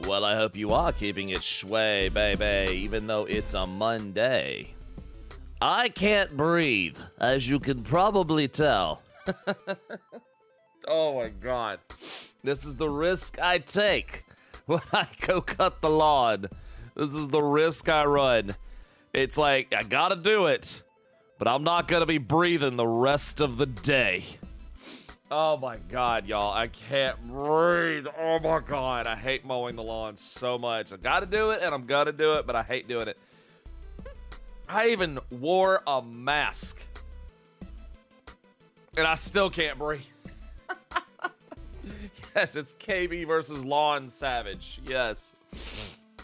Well, I hope you are keeping it shway, baby, even though it's a Monday. I can't breathe, as you can probably tell. Oh my god. This is the risk I take when I go cut the lawn. This is the risk I run. It's like, I gotta do it, but I'm not gonna be breathing the rest of the day. Oh my god, y'all, I can't breathe. Oh my god, I hate mowing the lawn so much. I gotta do it, and I'm gonna do it, but I hate doing it. I even wore a mask, and I still can't breathe. Yes, it's KB versus Lawn Savage. Yes.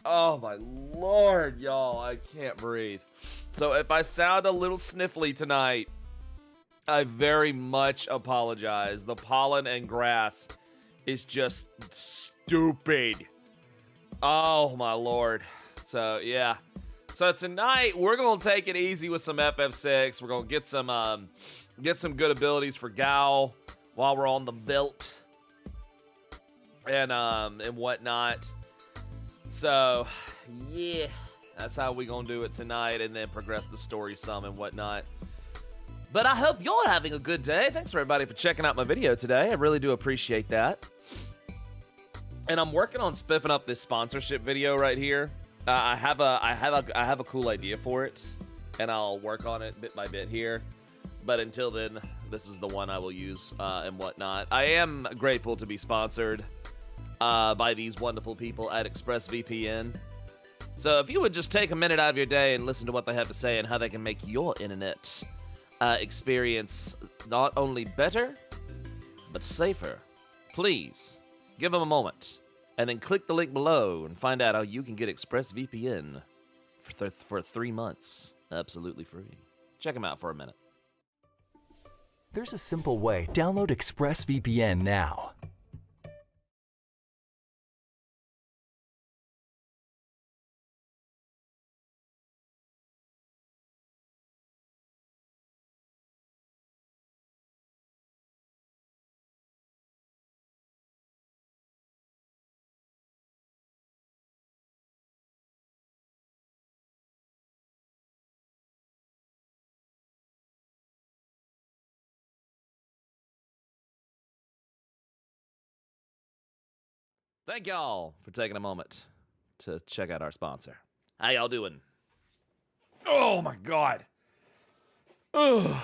Oh my lord, y'all, I can't breathe. So if I sound a little sniffly tonight, I very much apologize. The pollen and grass is just stupid. Oh my lord. So yeah. So tonight we're gonna take it easy with some FF6. We're gonna get some good abilities for Gao while we're on the veldt and whatnot. So yeah, that's how we gonna do it tonight, and then progress the story some and whatnot. But I hope you're having a good day. Thanks for everybody for checking out my video today. I really do appreciate that. And I'm working on spiffing up this sponsorship video right here. I have a cool idea for it, and I'll work on it bit by bit here. But until then, this is the one I will use and whatnot. I am grateful to be sponsored by these wonderful people at ExpressVPN. So if you would just take a minute out of your day and listen to what they have to say and how they can make your internet experience not only better, but safer, please give them a moment and then click the link below and find out how you can get ExpressVPN for 3 months absolutely free. Check them out for a minute. There's a simple way. Download ExpressVPN now. Thank y'all for taking a moment to check out our sponsor. How y'all doing? Oh my god. Ugh.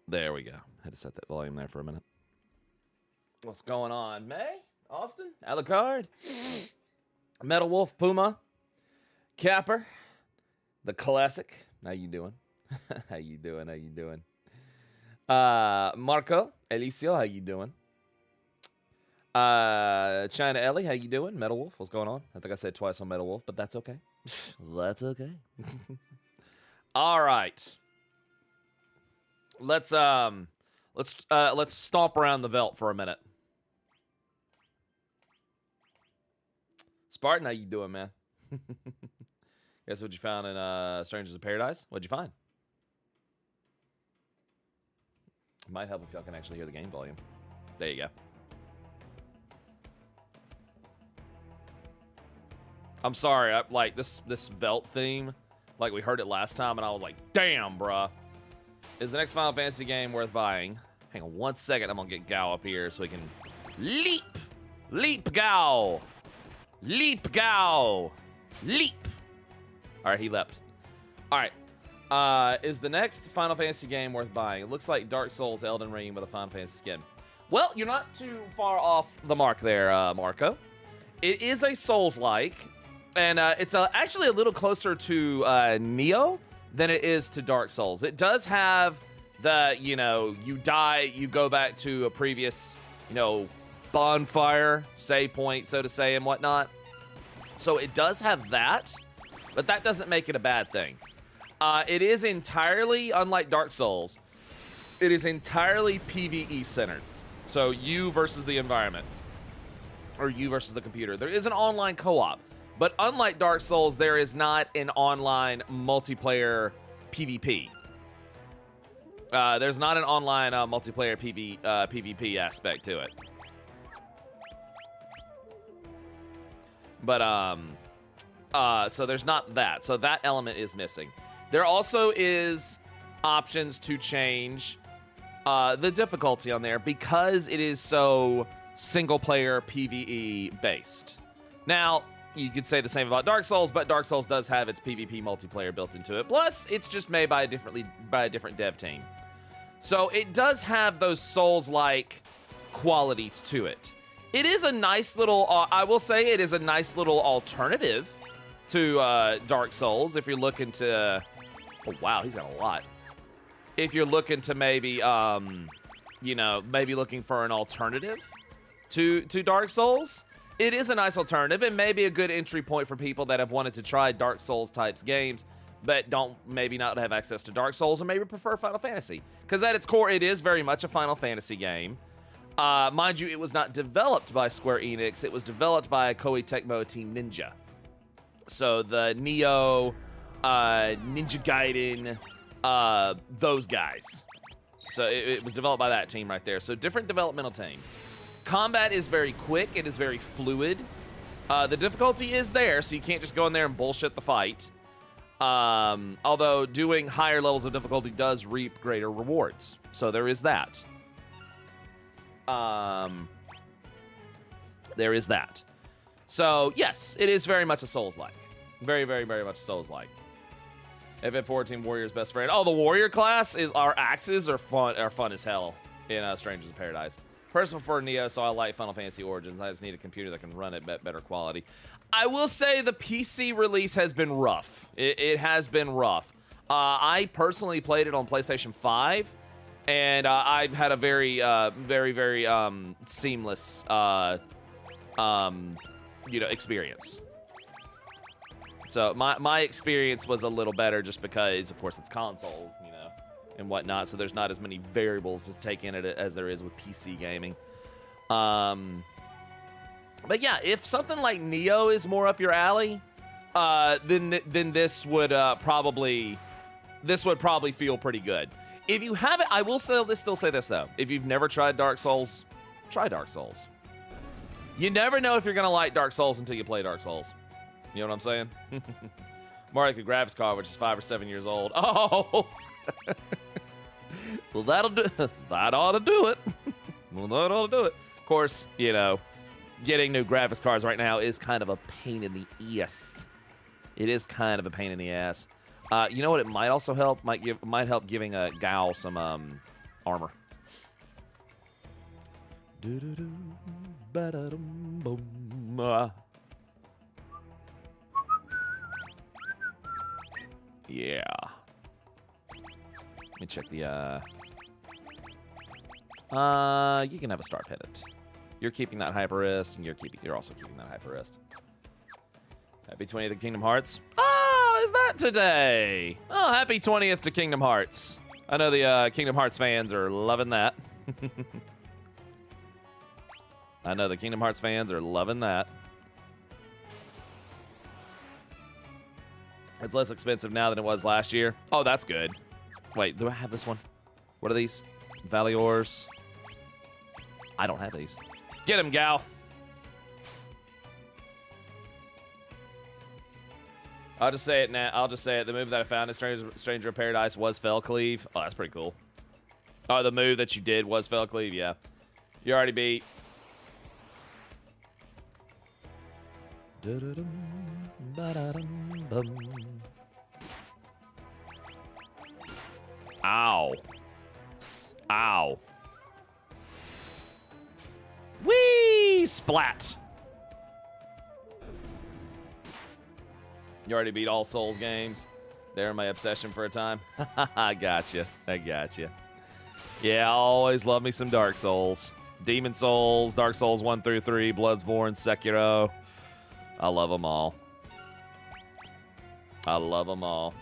There we go. Had to set that volume there for a minute. What's going on? May? Austin? Alucard? Metal Wolf? Puma? Capper? The Classic? How you doing? How you doing? How you doing? Marco? Elicio? How you doing? China Ellie, how you doing? Metal Wolf, what's going on? I think I said twice on Metal Wolf, but that's okay. That's okay. All right. Let's stomp around the veldt for a minute. Spartan, how you doing, man? Guess what you found in Strangers in Paradise? What'd you find? Might help if y'all can actually hear the game volume. There you go. I'm sorry, like this veldt theme, like we heard it last time, and I was like, damn, bruh. Is the next Final Fantasy game worth buying? Hang on 1 second, I'm gonna get Gao up here so we can leap! Leap, Gao! Leap, Gao! Leap! Alright, he leapt. Alright, is the next Final Fantasy game worth buying? It looks like Dark Souls Elden Ring with a Final Fantasy skin. Well, you're not too far off the mark there, Marco. It is a Souls-like. And it's actually a little closer to Neo than it is to Dark Souls. It does have the, you die, you go back to a previous, bonfire, save point, so to say, and whatnot. So it does have that, but that doesn't make it a bad thing. It is entirely, unlike Dark Souls, it is entirely PvE centered. So you versus the environment, or you versus the computer. There is an online co-op. But unlike Dark Souls, there is not an online multiplayer PvP. There's not an online multiplayer PvP aspect to it. But so there's not that. So that element is missing. There also is options to change the difficulty on there because it is so single-player PvE based. Now, you could say the same about Dark Souls, but Dark Souls does have its PvP multiplayer built into it. Plus, it's just made by a different dev team. So it does have those Souls-like qualities to it. It is a nice little, I will say it is a nice little alternative to Dark Souls if you're looking to, oh wow, he's got a lot. If you're looking to maybe, you know, maybe looking for an alternative to Dark Souls, it is a nice alternative and maybe a good entry point for people that have wanted to try Dark Souls types games, but don't maybe not have access to Dark Souls or maybe prefer Final Fantasy. Because at its core, it is very much a Final Fantasy game. Mind you, it was not developed by Square Enix. It was developed by Koei Tecmo Team Ninja. So the Neo, Ninja Gaiden, those guys. So it was developed by that team right there. So different developmental team. Combat is very quick. It is very fluid. The difficulty is there, so you can't just go in there and bullshit the fight. Although doing higher levels of difficulty does reap greater rewards. So there is that. There is that. So, yes, it is very much a Souls-like. Very, very, very much Souls-like. FF14 Warrior's best friend. Oh, the Warrior class is our axes are fun as hell in Strangers in Paradise. Personal for Neo, so I like Final Fantasy Origins. I just need a computer that can run it better quality. I will say the PC release has been rough. It has been rough. I personally played it on PlayStation 5, and I've had a very, very seamless, experience. So my experience was a little better just because, of course, it's console, and whatnot, so there's not as many variables to take in it as there is with PC gaming. But yeah, if something like Neo is more up your alley, then this would probably feel pretty good. If you haven't, I will still say this though: if you've never tried Dark Souls, try Dark Souls. You never know if you're gonna like Dark Souls until you play Dark Souls. You know what I'm saying? More like a graphics card, which is 5 or 7 years old. Oh. Well, that'll do. That ought to do it. Well, that ought to do it. Of course, getting new graphics cards right now is kind of a pain in the ass. It is kind of a pain in the ass. You know what? It might also help. Might help giving Gal some armor. Yeah. Let me check the, you can have a star pendant. You're keeping that hyper wrist, and you're also keeping that hyper wrist. Happy 20th to Kingdom Hearts. Oh, is that today? Oh, happy 20th to Kingdom Hearts. I know the Kingdom Hearts fans are loving that. I know the Kingdom Hearts fans are loving that. It's less expensive now than it was last year. Oh, that's good. Wait, do I have this one? What are these? Valiors. I don't have these. Get him, Gal. I'll just say it now. I'll just say it. The move that I found in Stranger of Paradise was Fell Cleave. Oh, that's pretty cool. Oh, the move that you did was Fell Cleave, yeah. You already beat. Ow. Ow. Whee! Splat. You already beat all Souls games. They're my obsession for a time. I gotcha. I gotcha. Yeah, I always love me some Dark Souls. Demon Souls, Dark Souls 1 through 3, Bloodborne, Sekiro. I love them all. I love them all.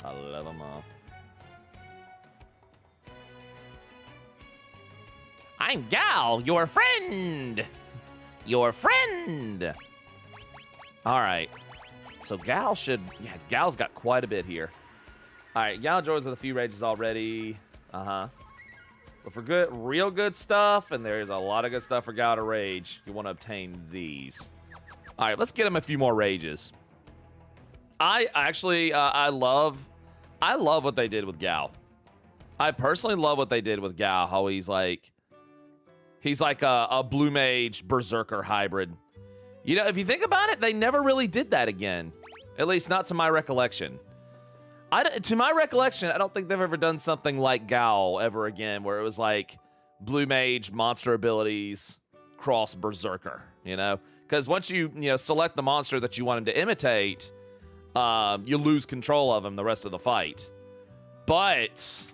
I love them all. I'm Gal, your friend. Your friend. All right. So Gal should... Yeah, Gal's got quite a bit here. All right, Gal joins with a few rages already. Uh-huh. But for good, real good stuff, and there's a lot of good stuff for Gao to rage, you want to obtain these. All right, let's get him a few more rages. I actually, I love what they did with Gao. I personally love what they did with Gao, how he's like a blue mage berserker hybrid. You know, if you think about it, they never really did that again. At least not to my recollection. To my recollection, I don't think they've ever done something like Gao ever again, where it was like blue mage, monster abilities, cross berserker, you know? Because once you select the monster that you want him to imitate, you lose control of him the rest of the fight. But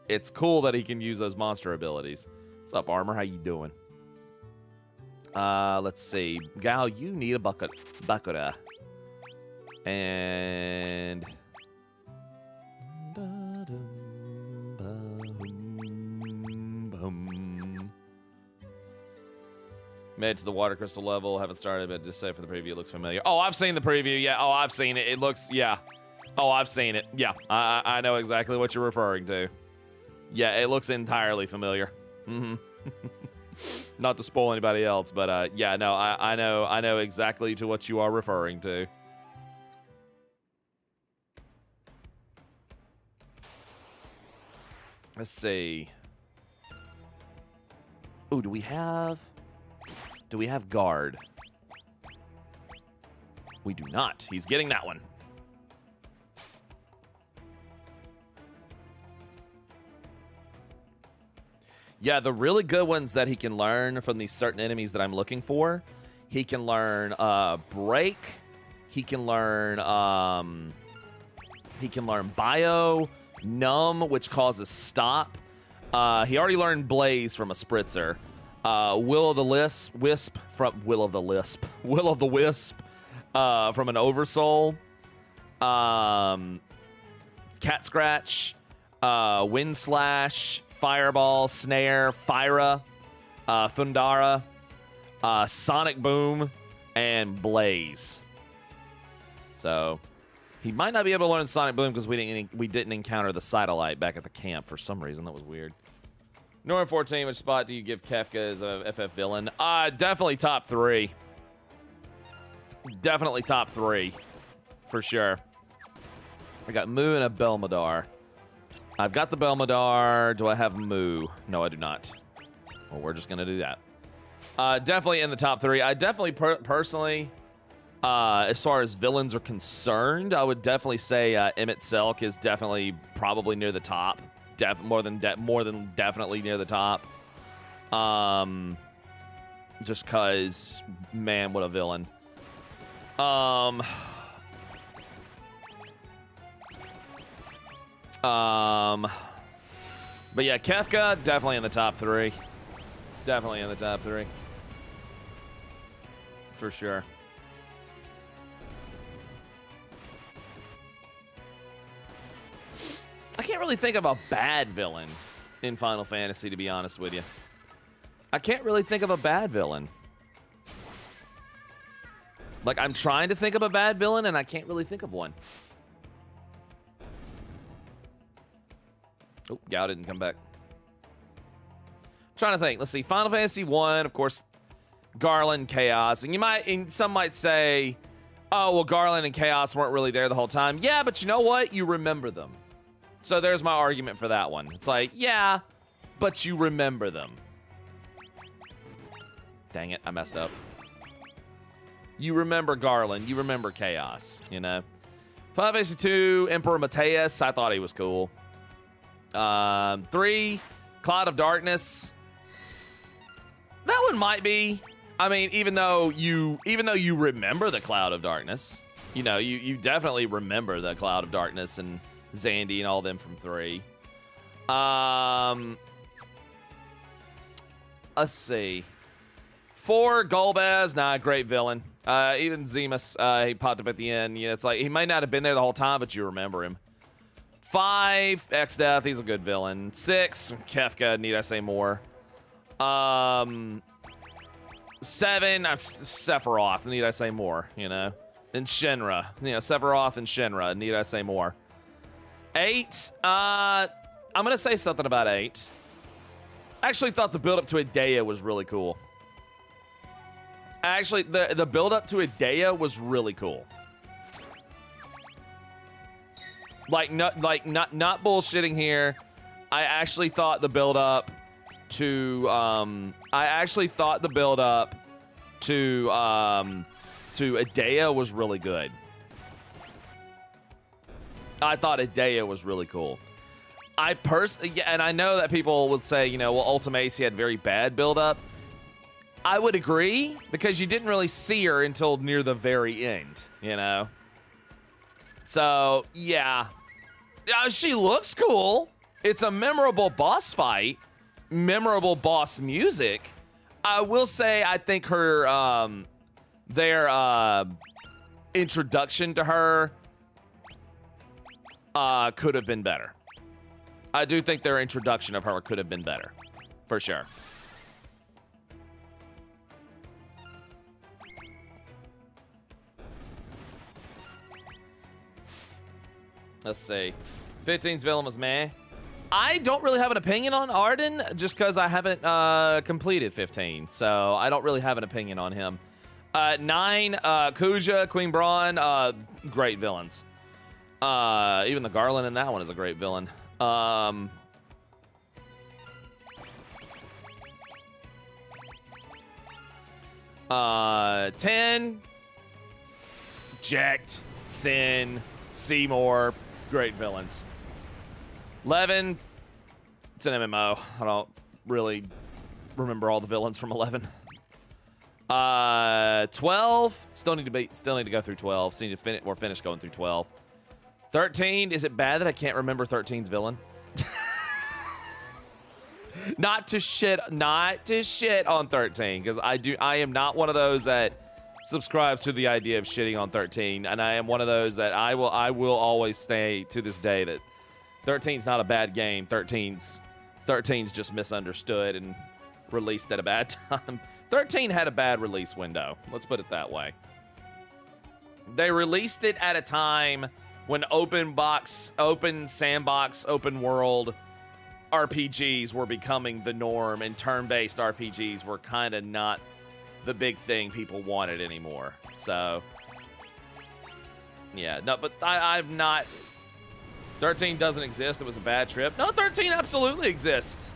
it's cool that he can use those monster abilities. What's up, Armor? How you doing? Let's see. Gao, you need a Bakura. And made it to the water crystal level. Haven't started, but just say for the preview, it looks familiar. Oh, I've seen the preview. Yeah. Oh, I've seen it. It looks, yeah. Oh, I've seen it. Yeah. I know exactly what you're referring to. Yeah, it looks entirely familiar. Mm-hmm. Not to spoil anybody else, but yeah, no, I know exactly to what you are referring to. Let's see. Oh, do we have guard? We do not. He's getting that one. Yeah, the really good ones that he can learn from these certain enemies that I'm looking for. He can learn break. He can learn bio, numb, which causes stop. He already learned blaze from a spritzer. Will of the Wisp from Will of the Wisp from an oversoul. Cat Scratch, Wind Slash, Fireball, Snare, Fyra, Thundara, Sonic Boom, and Blaze. So he might not be able to learn Sonic Boom because we didn't encounter the Cytolite back at the camp for some reason. That was weird. Norman 14, which spot do you give Kefka as a FF villain? Definitely top 3. Definitely top 3. For sure. I got Moo and a Belmadar. I've got the Belmadar. Do I have Moo? No, I do not. Well, we're just going to do that. Definitely in the top 3. I definitely personally, as far as villains are concerned, I would definitely say Emmett Selk is definitely probably near the top. More than definitely near the top. Just cause, man, what a villain. But yeah, Kefka definitely in the top 3. Definitely in the top 3. For sure. I can't really think of a bad villain in Final Fantasy, to be honest with you. I can't really think of a bad villain. Like, I'm trying to think of a bad villain, and I can't really think of one. Oh, Gao didn't come back. Trying to think. Let's see. Final Fantasy 1, of course, Garland, Chaos. And some might say, oh, well, Garland and Chaos weren't really there the whole time. Yeah, but you know what? You remember them. So there's my argument for that one. It's like, yeah, but you remember them. Dang it, I messed up. You remember Garland. You remember Chaos, you know? Final Fantasy 2, Emperor Mateus. I thought he was cool. 3, Cloud of Darkness. That one might be. I mean, even though you remember the Cloud of Darkness, you know, you definitely remember the Cloud of Darkness and Zandy and all them from 3. Let's see. 4, Golbez. Nah, great villain. Even Zemus, he popped up at the end. You know, it's like he might not have been there the whole time, but you remember him. 5, X-Death. He's a good villain. 6, Kefka. Need I say more? 7, Sephiroth. Need I say more? You know, and Shinra. You know, Sephiroth and Shinra. Need I say more? 8, I'm gonna say something about 8. I actually thought the build up to Idea was really cool. Actually, the build up to Idea was really cool. Not bullshitting here. I actually thought the build up to Idea was really good. I thought Idea was really cool. And I know that people would say, you know, well, Ultimacy had very bad build-up. I would agree, because you didn't really see her until near the very end, you know? So, yeah. She looks cool. It's a memorable boss fight. Memorable boss music. I will say, I think her, their, introduction to her, could have been better. I do think their introduction of her could have been better. For sure. Let's see. 15's villain was meh. I don't really have an opinion on Arden, just because I haven't completed 15. So I don't really have an opinion on him. 9, Kuja, Queen Braun, great villains. Even the Garland in that one is a great villain. 10, Jacked, Sin, Seymour, great villains. 11, it's an MMO. I don't really remember all the villains from 11. 12, still need to go through 12. Still need to finish going through 12. 13, is it bad that I can't remember 13's villain? Not to shit on 13, because I am not one of those that subscribes to the idea of shitting on 13, and I am one of those that I will always say to this day that 13's not a bad game. 13's just misunderstood and released at a bad time. 13 had a bad release window. Let's put it that way. They released it at a time when open sandbox, open world RPGs were becoming the norm, and turn-based RPGs were kind of not the big thing people wanted anymore. So, yeah, no, but I've not. 13 doesn't exist. It was a bad trip. No, 13 absolutely exists.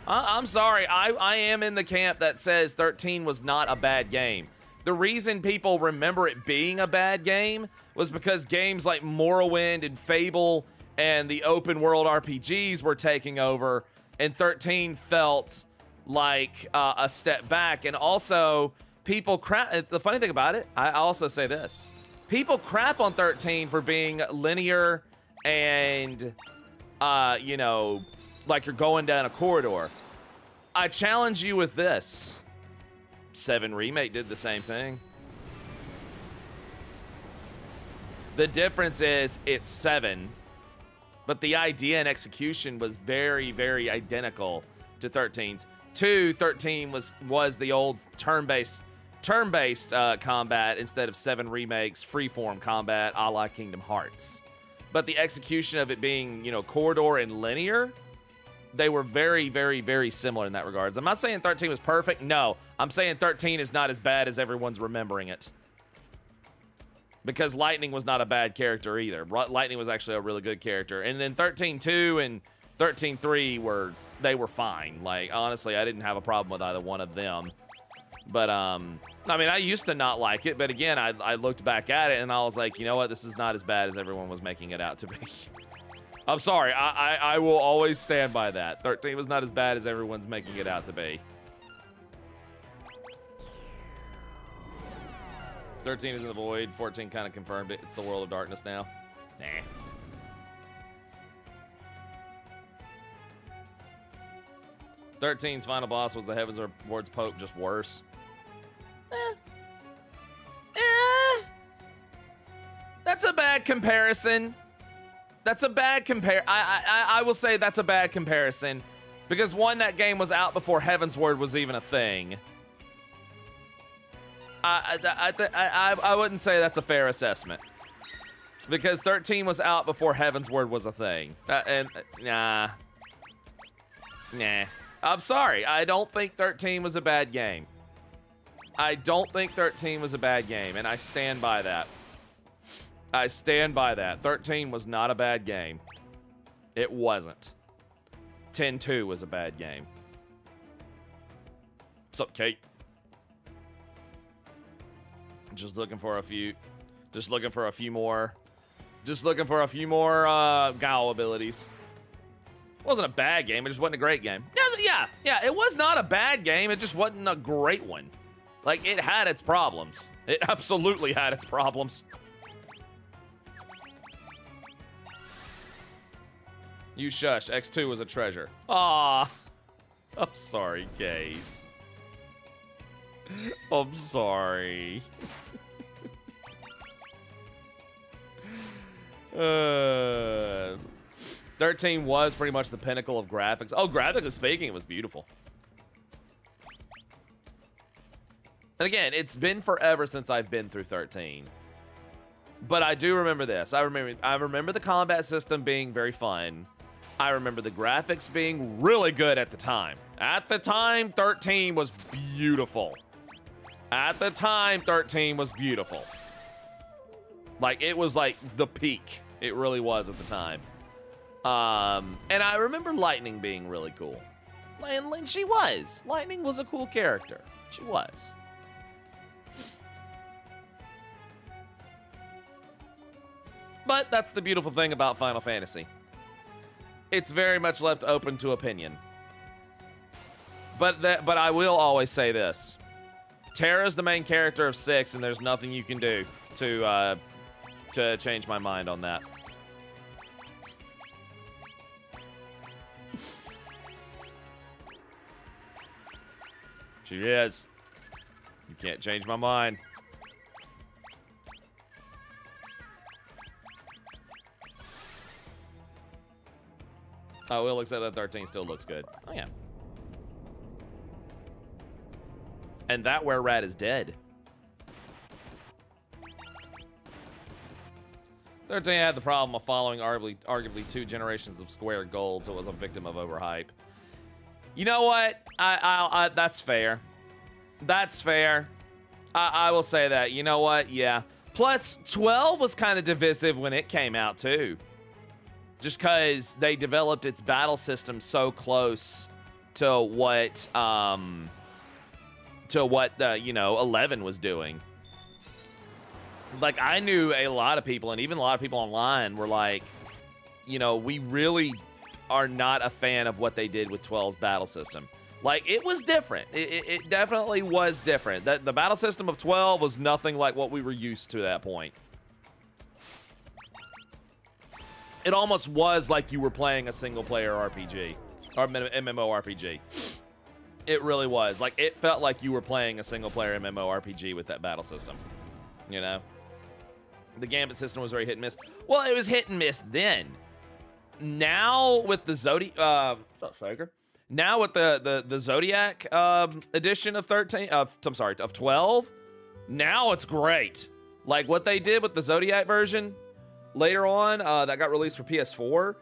I'm sorry. I am in the camp that says 13 was not a bad game. The reason people remember it being a bad game was because games like Morrowind and Fable and the open world RPGs were taking over, and 13 felt like a step back. And also, people crap. The funny thing about it, I also say this: people crap on 13 for being linear and, you know, like you're going down a corridor. I challenge you with this. 7 Remake did the same thing. The difference is it's 7, but the idea and execution was very, very identical to 13's. 13 was the old turn-based combat instead of 7 Remake's freeform combat a la Kingdom Hearts. But the execution of it being, you know, corridor and linear, they were very, very, very similar in that regards. I'm not saying 13 was perfect. No, I'm saying 13 is not as bad as everyone's remembering it. Because Lightning was not a bad character either. Lightning was actually a really good character. And then 13.2 and 13.3 were fine. Like, honestly, I didn't have a problem with either one of them. But, I mean, I used to not like it. But again, I looked back at it and I was like, you know what? This is not as bad as everyone was making it out to be. I'm sorry. I will always stand by that. 13 was not as bad as everyone's making it out to be. 13 is in the void. 14 kind of confirmed it. It's the world of darkness now. Nah. Thirteen's final boss was the Heavens Ward's Pope, just worse. That's a bad comparison. That's a bad I will say that's a bad comparison. Because one, that game was out before Heaven's Word was even a thing. I wouldn't say that's a fair assessment. Because 13 was out before Heaven's Word was a thing. Nah. Nah. I'm sorry. I don't think 13 was a bad game. I don't think 13 was a bad game, and I stand by that. I stand by that. 13 was not a bad game. It wasn't. 10-2 was a bad game. What's up, Kate? Just looking for a few more Gao abilities. It wasn't a bad game, it just wasn't a great game. Yeah, it was not a bad game, it just wasn't a great one. Like, it had its problems. It absolutely had its problems. You shush, X2 was a treasure. Aw. I'm sorry, Kate. I'm sorry. 13 was pretty much the pinnacle of graphics. Oh, graphically speaking, it was beautiful. And again, it's been forever since I've been through 13. But I do remember this. I remember the combat system being very fun. I remember the graphics being really good at the time. At the time, 13 was beautiful. At the time, 13 was beautiful. Like, it was like the peak. It really was at the time. And I remember Lightning being really cool. And she was. Lightning was a cool character. She was. But that's the beautiful thing about Final Fantasy. It's very much left open to opinion. But I will always say this. Terra's the main character of 6, and there's nothing you can do to change my mind on that. She is. You can't change my mind. I will accept that 13 still looks good. Oh, yeah. And that where Rat is dead. 13 had the problem of following arguably 2 generations of Square Gold, so it was a victim of overhype. You know what? That's fair. That's fair. I will say that. You know what? Yeah. Plus, 12 was kind of divisive when it came out, too. Just because they developed its battle system so close to what, you know, 11 was doing. Like, I knew a lot of people, and even a lot of people online were like, you know, we really are not a fan of what they did with 12's battle system. Like, it was different. It definitely was different. The battle system of 12 was nothing like what we were used to at that point. It almost was like you were playing a single-player RPG, or MMORPG. It really was. Like, it felt like you were playing a single-player MMORPG with that battle system, you know? The Gambit system was very hit and miss. Well, it was hit and miss then. Now, with the Zodiac... Now, with the Zodiac edition of 13... I'm sorry, of 12, now it's great. Like, what they did with the Zodiac version... later on, that got released for PS4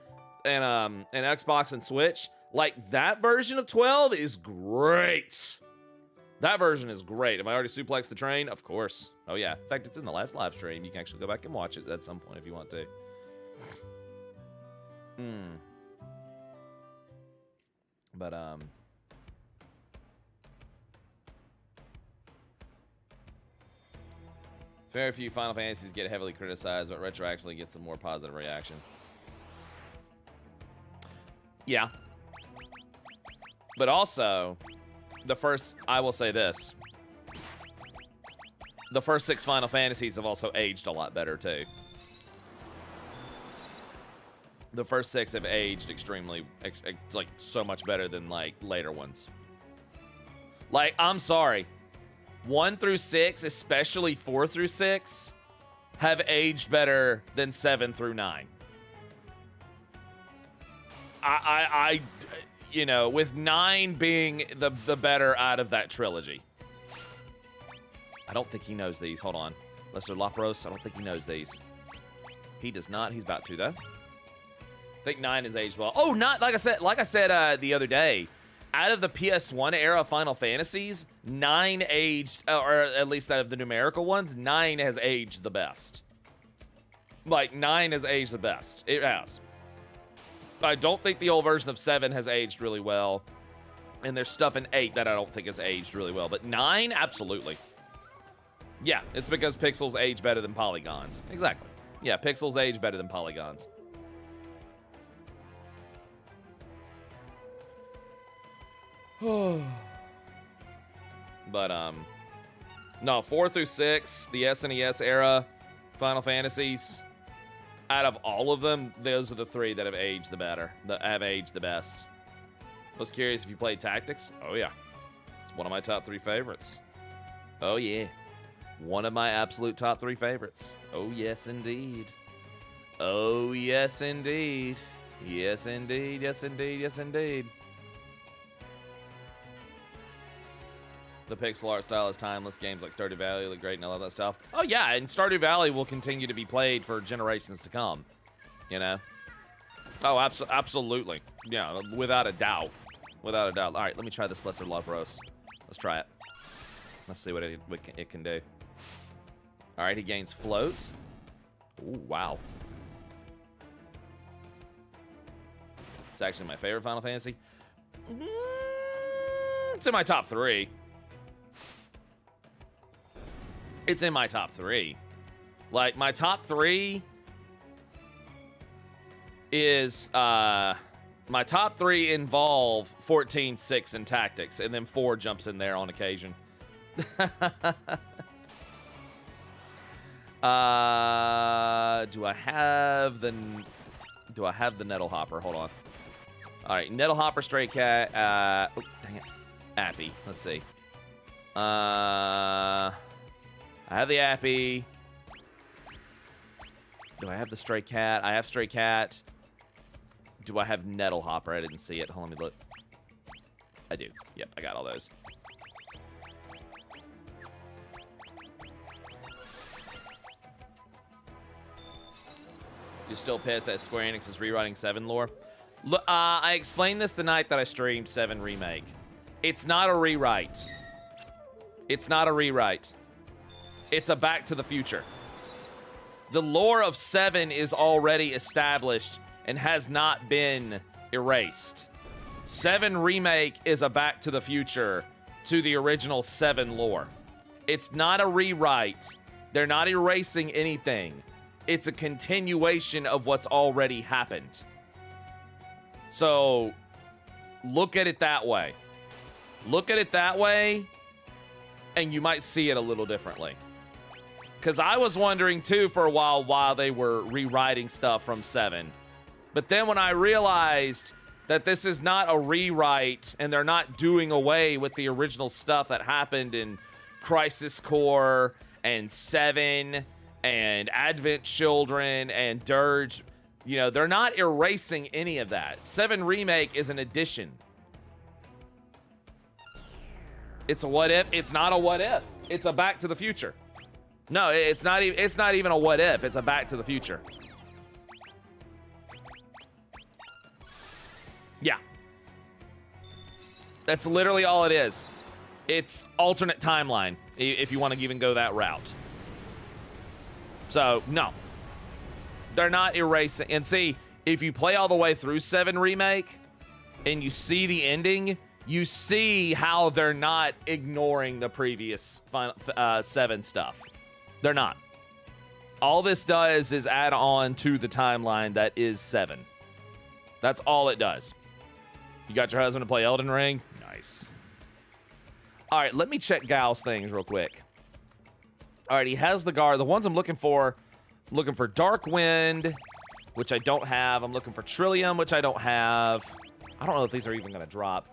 and Xbox and Switch. Like, that version of 12 is great. That version is great. Have I already suplexed the train? Of course. Oh, yeah. In fact, it's in the last live stream. You can actually go back and watch it at some point if you want to. But, very few Final Fantasies get heavily criticized, but retroactively gets a more positive reaction. Yeah. But also, I will say this. The first 6 Final Fantasies have also aged a lot better, too. The first 6 have aged extremely, like, so much better than, like, later ones. Like, I'm sorry. 1 through 6, especially 4 through 6, have aged better than 7 through 9. You know, with 9 being the better out of that trilogy. I don't think he knows these. Hold on. Lesser Lapros, I don't think he knows these. He does not. He's about to, though. I think 9 has aged well. Oh, not like I said the other day. Out of the PS1 era Final Fantasies, 9 aged, or at least out of the numerical ones, 9 has aged the best. Like, 9 has aged the best. It has. I don't think the old version of 7 has aged really well. And there's stuff in 8 that I don't think has aged really well. But 9, absolutely. Yeah, it's because pixels age better than polygons. Exactly. Yeah, pixels age better than polygons. But, no, 4 through 6, the SNES era Final Fantasies, out of all of them, those are the 3 that have aged the better, that have aged the best. I was curious if you played Tactics. Oh, yeah. It's one of my top 3 favorites. Oh, yeah. One of my absolute top 3 favorites. Oh, yes, indeed. Oh, yes, indeed. Yes, indeed. Yes, indeed. Yes, indeed. The pixel art style is timeless. Games like Stardew Valley look great and all that stuff. Oh, yeah, and Stardew Valley will continue to be played for generations to come. You know? Oh, absolutely. Yeah, without a doubt. Without a doubt. All right, let me try this Lesser Love Roast. Let's try it. Let's see what it can do. All right, he gains float. Ooh, wow. It's actually my favorite Final Fantasy. It's in my top 3. It's in my top 3. Like, my top 3 is, my top 3 involve 14, 6, and Tactics, and then 4 jumps in there on occasion. Do I have the Nettle Hopper? Hold on. All right, Nettle Hopper, Stray Cat, oh, dang it. Appy, let's see. I have the Appy. Do I have the Stray Cat? I have Stray Cat. Do I have Nettle Hopper? I didn't see it. Hold on, let me look. I do. Yep, I got all those. You're still pissed that Square Enix is rewriting 7 lore? Look, I explained this the night that I streamed 7 Remake. It's not a rewrite. It's not a rewrite. It's a Back to the Future. The lore of 7 is already established and has not been erased. 7 Remake is a Back to the Future to the original 7 lore. It's not a rewrite. They're not erasing anything. It's a continuation of what's already happened. So, look at it that way. Look at it that way, and you might see it a little differently. Because I was wondering, too, for a while they were rewriting stuff from 7. But then when I realized that this is not a rewrite, and they're not doing away with the original stuff that happened in Crisis Core, and 7, and Advent Children, and Dirge, you know, they're not erasing any of that. 7 Remake is an addition. It's a what if. It's not a what if. It's a Back to the Future. No, it's not even a what if. It's a Back to the Future. Yeah. That's literally all it is. It's alternate timeline, if you want to even go that route. So, no. They're not erasing. And see, if you play all the way through 7 Remake and you see the ending, you see how they're not ignoring the previous 7 stuff. They're not. All this does is add on to the timeline that is 7. That's all it does. You got your husband to play Elden Ring? Nice. All right, let me check Gal's things real quick. All right, he has the guard. The ones I'm looking for Dark Wind, which I don't have. I'm looking for Trillium, which I don't have. I don't know if these are even going to drop.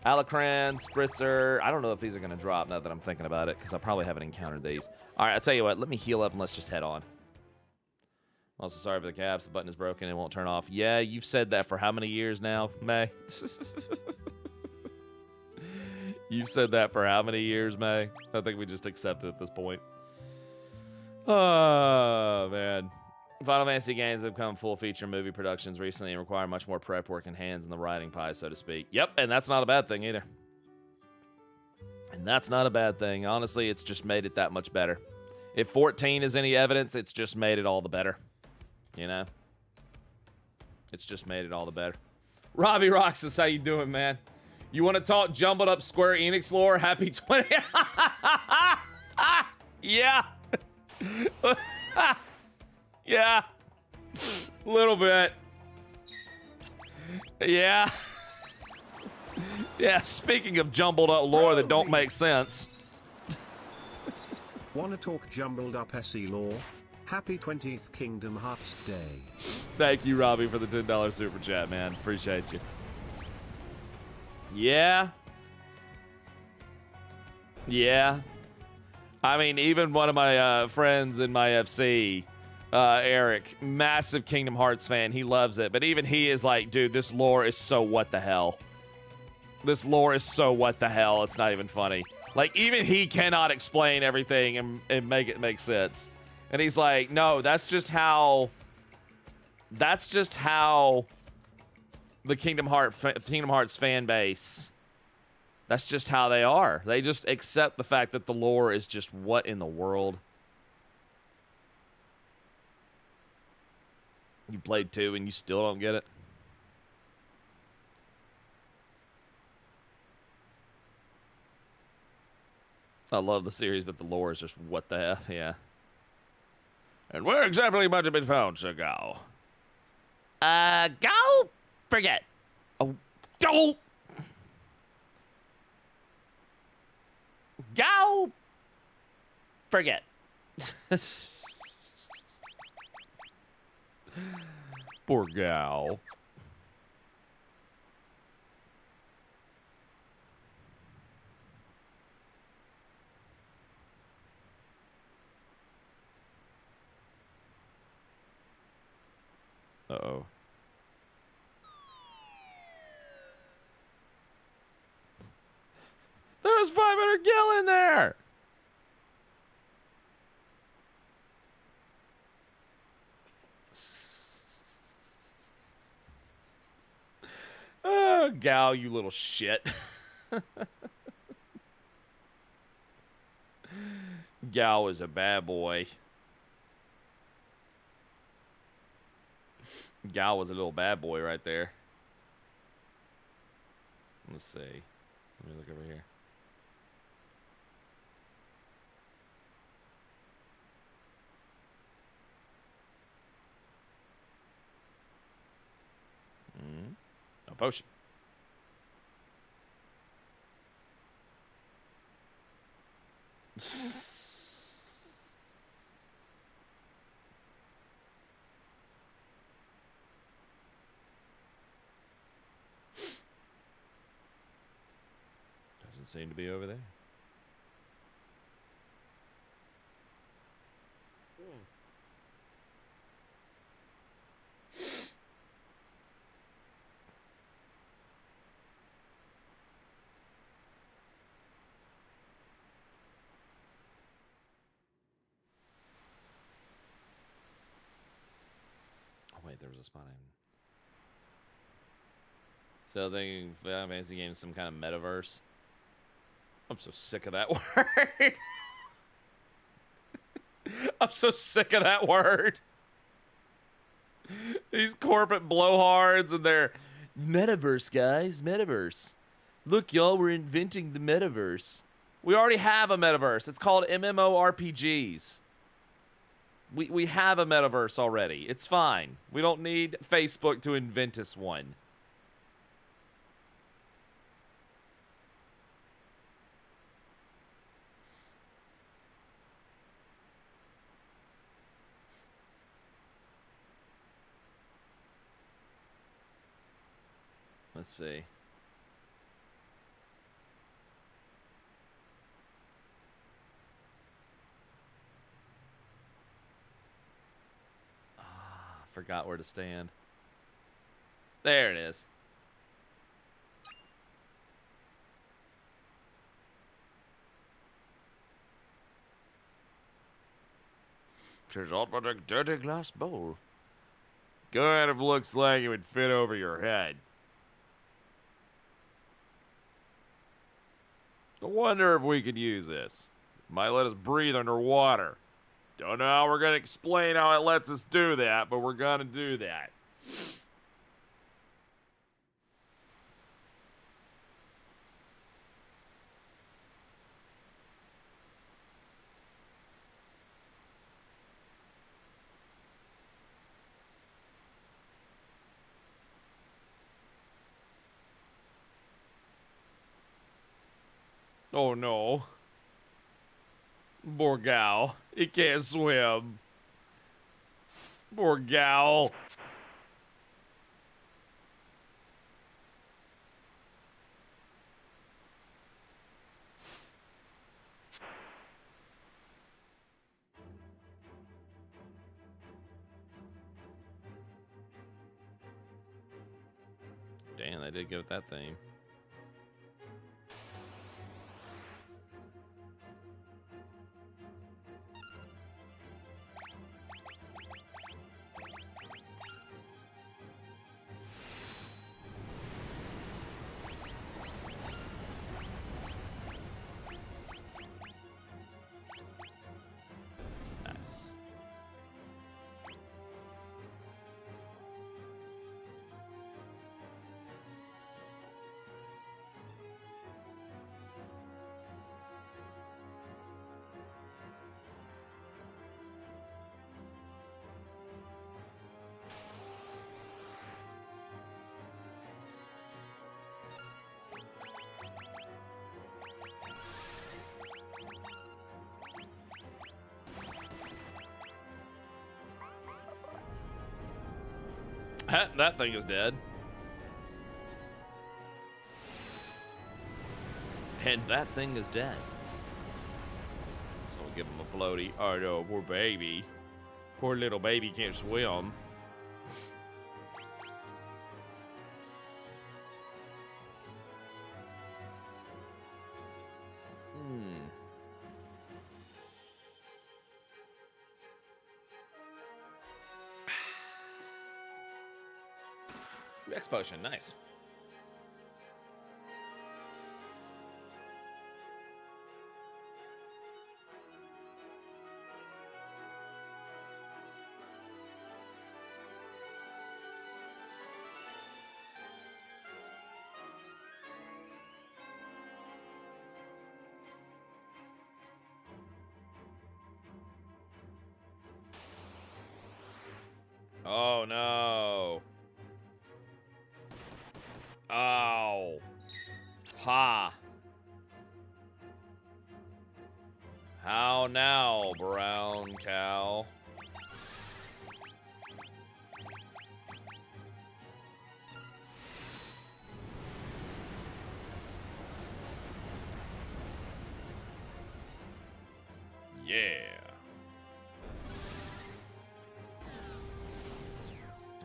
Alacran, Spritzer. I don't know if these are going to drop now that I'm thinking about it, because I probably haven't encountered these. All right, I'll tell you what. Let me heal up and let's just head on. Also, sorry for the caps. The button is broken. It won't turn off. Yeah, you've said that for how many years now, May? You've said that for how many years, May? I think we just accept it at this point. Oh, man. Final Fantasy games have become full-feature movie productions recently and require much more prep work and hands in the writing pie, so to speak. Yep, and that's not a bad thing either. And that's not a bad thing. Honestly, it's just made it that much better. If 14 is any evidence, it's just made it all the better. You know? It's just made it all the better. Robbie Roxas, how you doing, man? You want to talk jumbled up Square Enix lore? Happy 20. Yeah. Yeah. A little bit. Yeah. Yeah, speaking of jumbled up lore that don't make sense. Wanna talk jumbled up SE lore? Happy 20th Kingdom Hearts Day. Thank you, Robbie, for the $10 super chat, man. Appreciate you. Yeah. Yeah. I mean, even one of my friends in my FC, Eric, massive Kingdom Hearts fan, he loves it. But even he is like, dude, this lore is so what the hell. This lore is so what the hell. It's not even funny. Like, even he cannot explain everything and make it make sense. And he's like, no, that's just how the Kingdom Hearts fan base, that's just how they are. They just accept the fact that the lore is just what in the world. You played 2 and you still don't get it? I love the series, but the lore is just what the F, yeah. And where exactly might have been found, Sir Gao? Go forget. Oh, don't. Go forget. Poor Gao. Uh-oh. There was 500 gil in there! Oh, Gao, you little shit. Gao is a bad boy. Gao was a little bad boy right there. Let's see. Let me look over here. A potion. Doesn't seem to be over there. Oh wait, there was a spot in. So they Final Fantasy games some kind of metaverse. I'm so sick of that word. I'm so sick of that word. These corporate blowhards and their metaverse, guys, metaverse. Look, y'all, we're inventing the metaverse. We already have a metaverse. It's called MMORPGs. We have a metaverse already. It's fine. We don't need Facebook to invent us one. Let's see. Forgot where to stand. There it is. 'Tis all but a dirty glass bowl. Kind of looks like it would fit over your head. I wonder if we could use this. Might let us breathe underwater. Don't know how we're gonna explain how it lets us do that, but we're gonna do that. Oh no. Poor gal. He can't swim. Poor gal. Damn, they did give it that theme. Nice. That thing is dead. And that thing is dead. So we'll give him a floaty. Oh no, poor baby. Poor little baby can't swim. X potion, nice. Oh no. Oh. Ha. How now, brown cow? Yeah.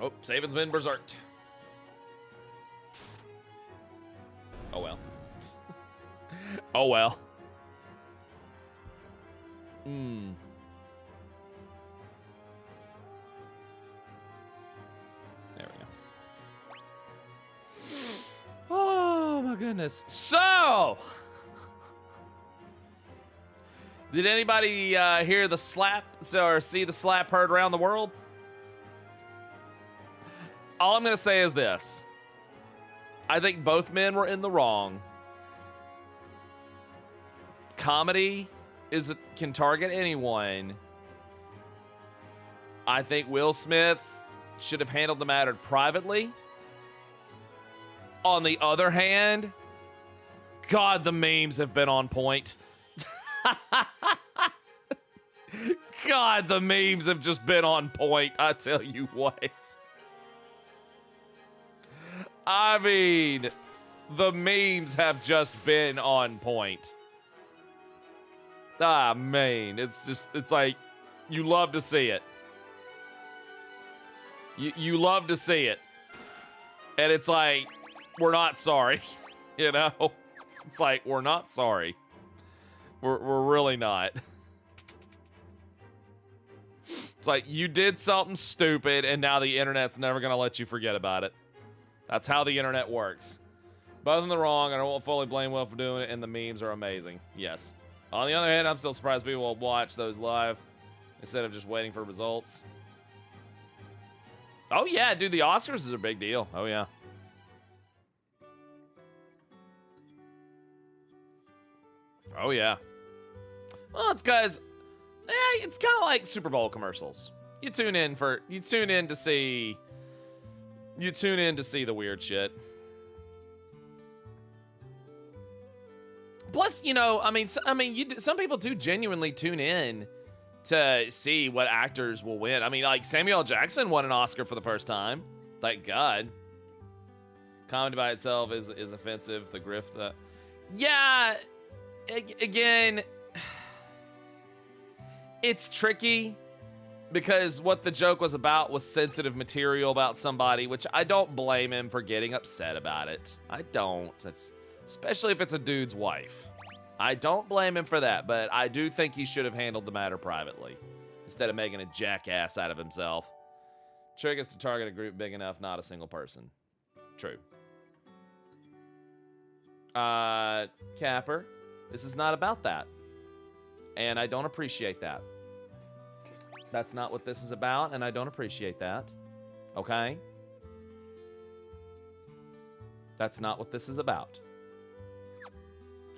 Oh, Saban's been berserked. Oh well. Oh well. Hmm. There we go. Oh my goodness. So, did anybody hear the slap or see the slap heard around the world? All I'm gonna say is this. I think both men were in the wrong. Comedy can target anyone. I think Will Smith should have handled the matter privately. On the other hand, God, the memes have been on point. God, the memes have just been on point. I tell you what. I mean, the memes have just been on point. Ah, man, it's like, you love to see it. You love to see it. And it's like, we're not sorry, you know? It's like, we're not sorry. We're really not. like, you did something stupid, and now the internet's never going to let you forget about it. That's how the internet works. Both in the wrong, I don't fully blame Will for doing it, and the memes are amazing. Yes. On the other hand, I'm still surprised people will watch those live instead of just waiting for results. Oh, yeah, dude, the Oscars is a big deal. Oh, yeah. Oh, yeah. Well, it's because, it's kind of like Super Bowl commercials. You tune in to see the weird shit. Plus, you know, some people do genuinely tune in to see what actors will win. I mean, like, Samuel L. Jackson won an Oscar for the first time. Thank God. Comedy by itself is offensive. The grift. Yeah. Again, it's tricky because what the joke was about was sensitive material about somebody, which I don't blame him for getting upset about it. I don't. Especially if it's a dude's wife. I don't blame him for that, but I do think he should have handled the matter privately instead of making a jackass out of himself. Trick is to target a group big enough, not a single person. True. Capper, this is not about that. And I don't appreciate that. That's not what this is about, and I don't appreciate that. Okay? That's not what this is about.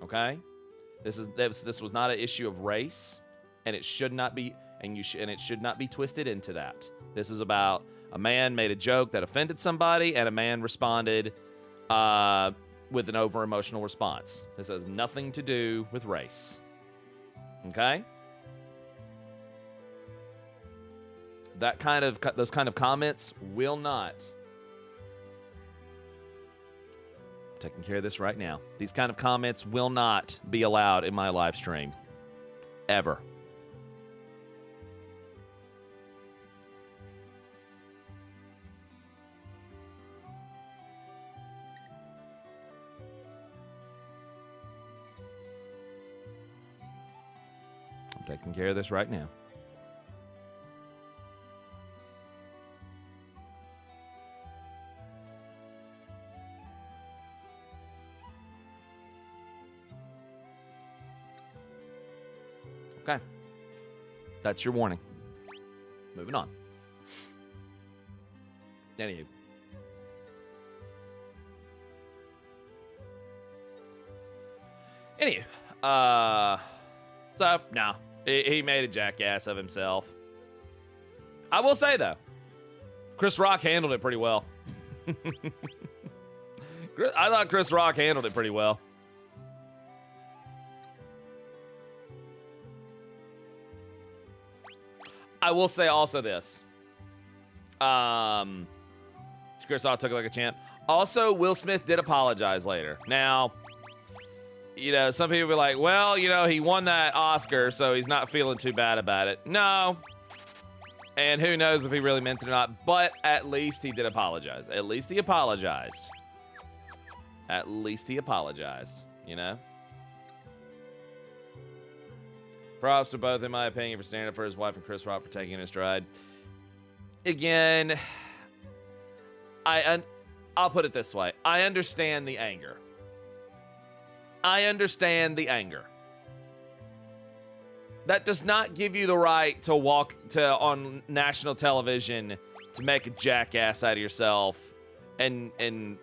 Okay? This was not an issue of race, and it should not be, and it should not be twisted into that. This is about a man made a joke that offended somebody, and a man responded with an over-emotional response. This has nothing to do with race. Okay? Those kind of comments will not. Taking care of this right now. These kind of comments will not be allowed in my live stream. Ever. I'm taking care of this right now. Okay. That's your warning. Moving on. Anywho. So, no. He made a jackass of himself. I will say, though, Chris Rock handled it pretty well. I thought Chris Rock handled it pretty well. I will say also this. Chris Rock took it like a champ. Also, Will Smith did apologize later. Now, you know, some people be like, well, you know, he won that Oscar, so he's not feeling too bad about it. No. And who knows if he really meant it or not, but at least he did apologize. At least he apologized. At least he apologized, you know? Props to both, in my opinion, for standing up for his wife and Chris Rock for taking his stride. Again, I'll put it this way. I understand the anger. I understand the anger. That does not give you the right to walk on national television to make a jackass out of yourself and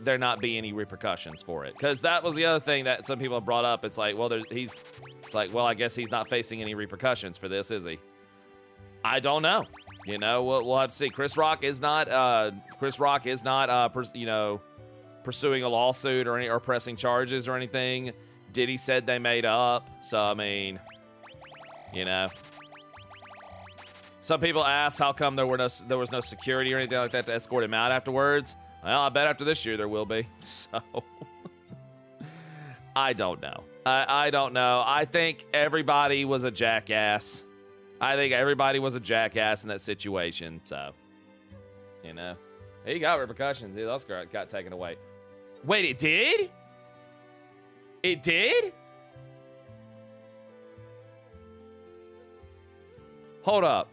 there not be any repercussions for it. Because that was the other thing that some people have brought up. It's like, well, I guess he's not facing any repercussions for this, is he? I don't know. You know, we'll have to see. Chris Rock is not pursuing a lawsuit or pressing charges or anything. Diddy said they made up. So, I mean, you know. Some people ask how come there was no security or anything like that to escort him out afterwards. Well, I bet after this year there will be. So, I don't know. I don't know. I think everybody was a jackass. I think everybody was a jackass in that situation. So, you know. He got repercussions. The Oscar got taken away. Wait, it did? It did? Hold up.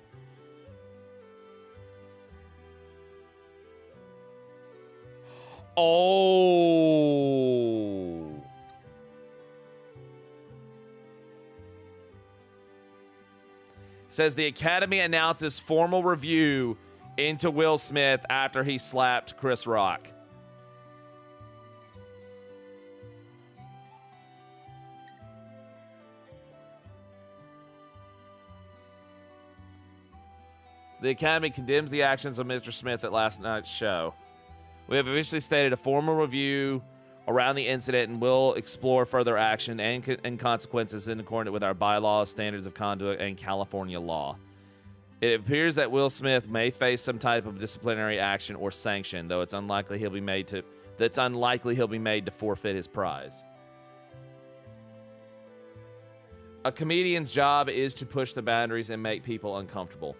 Oh. Says the Academy announces formal review into Will Smith after he slapped Chris Rock. The Academy condemns the actions of Mr. Smith at last night's show. We have officially stated a formal review around the incident and will explore further action and consequences in accordance with our bylaws, standards of conduct, and California law. It appears that Will Smith may face some type of disciplinary action or sanction, though it's unlikely he'll be made to forfeit his prize. A comedian's job is to push the boundaries and make people uncomfortable.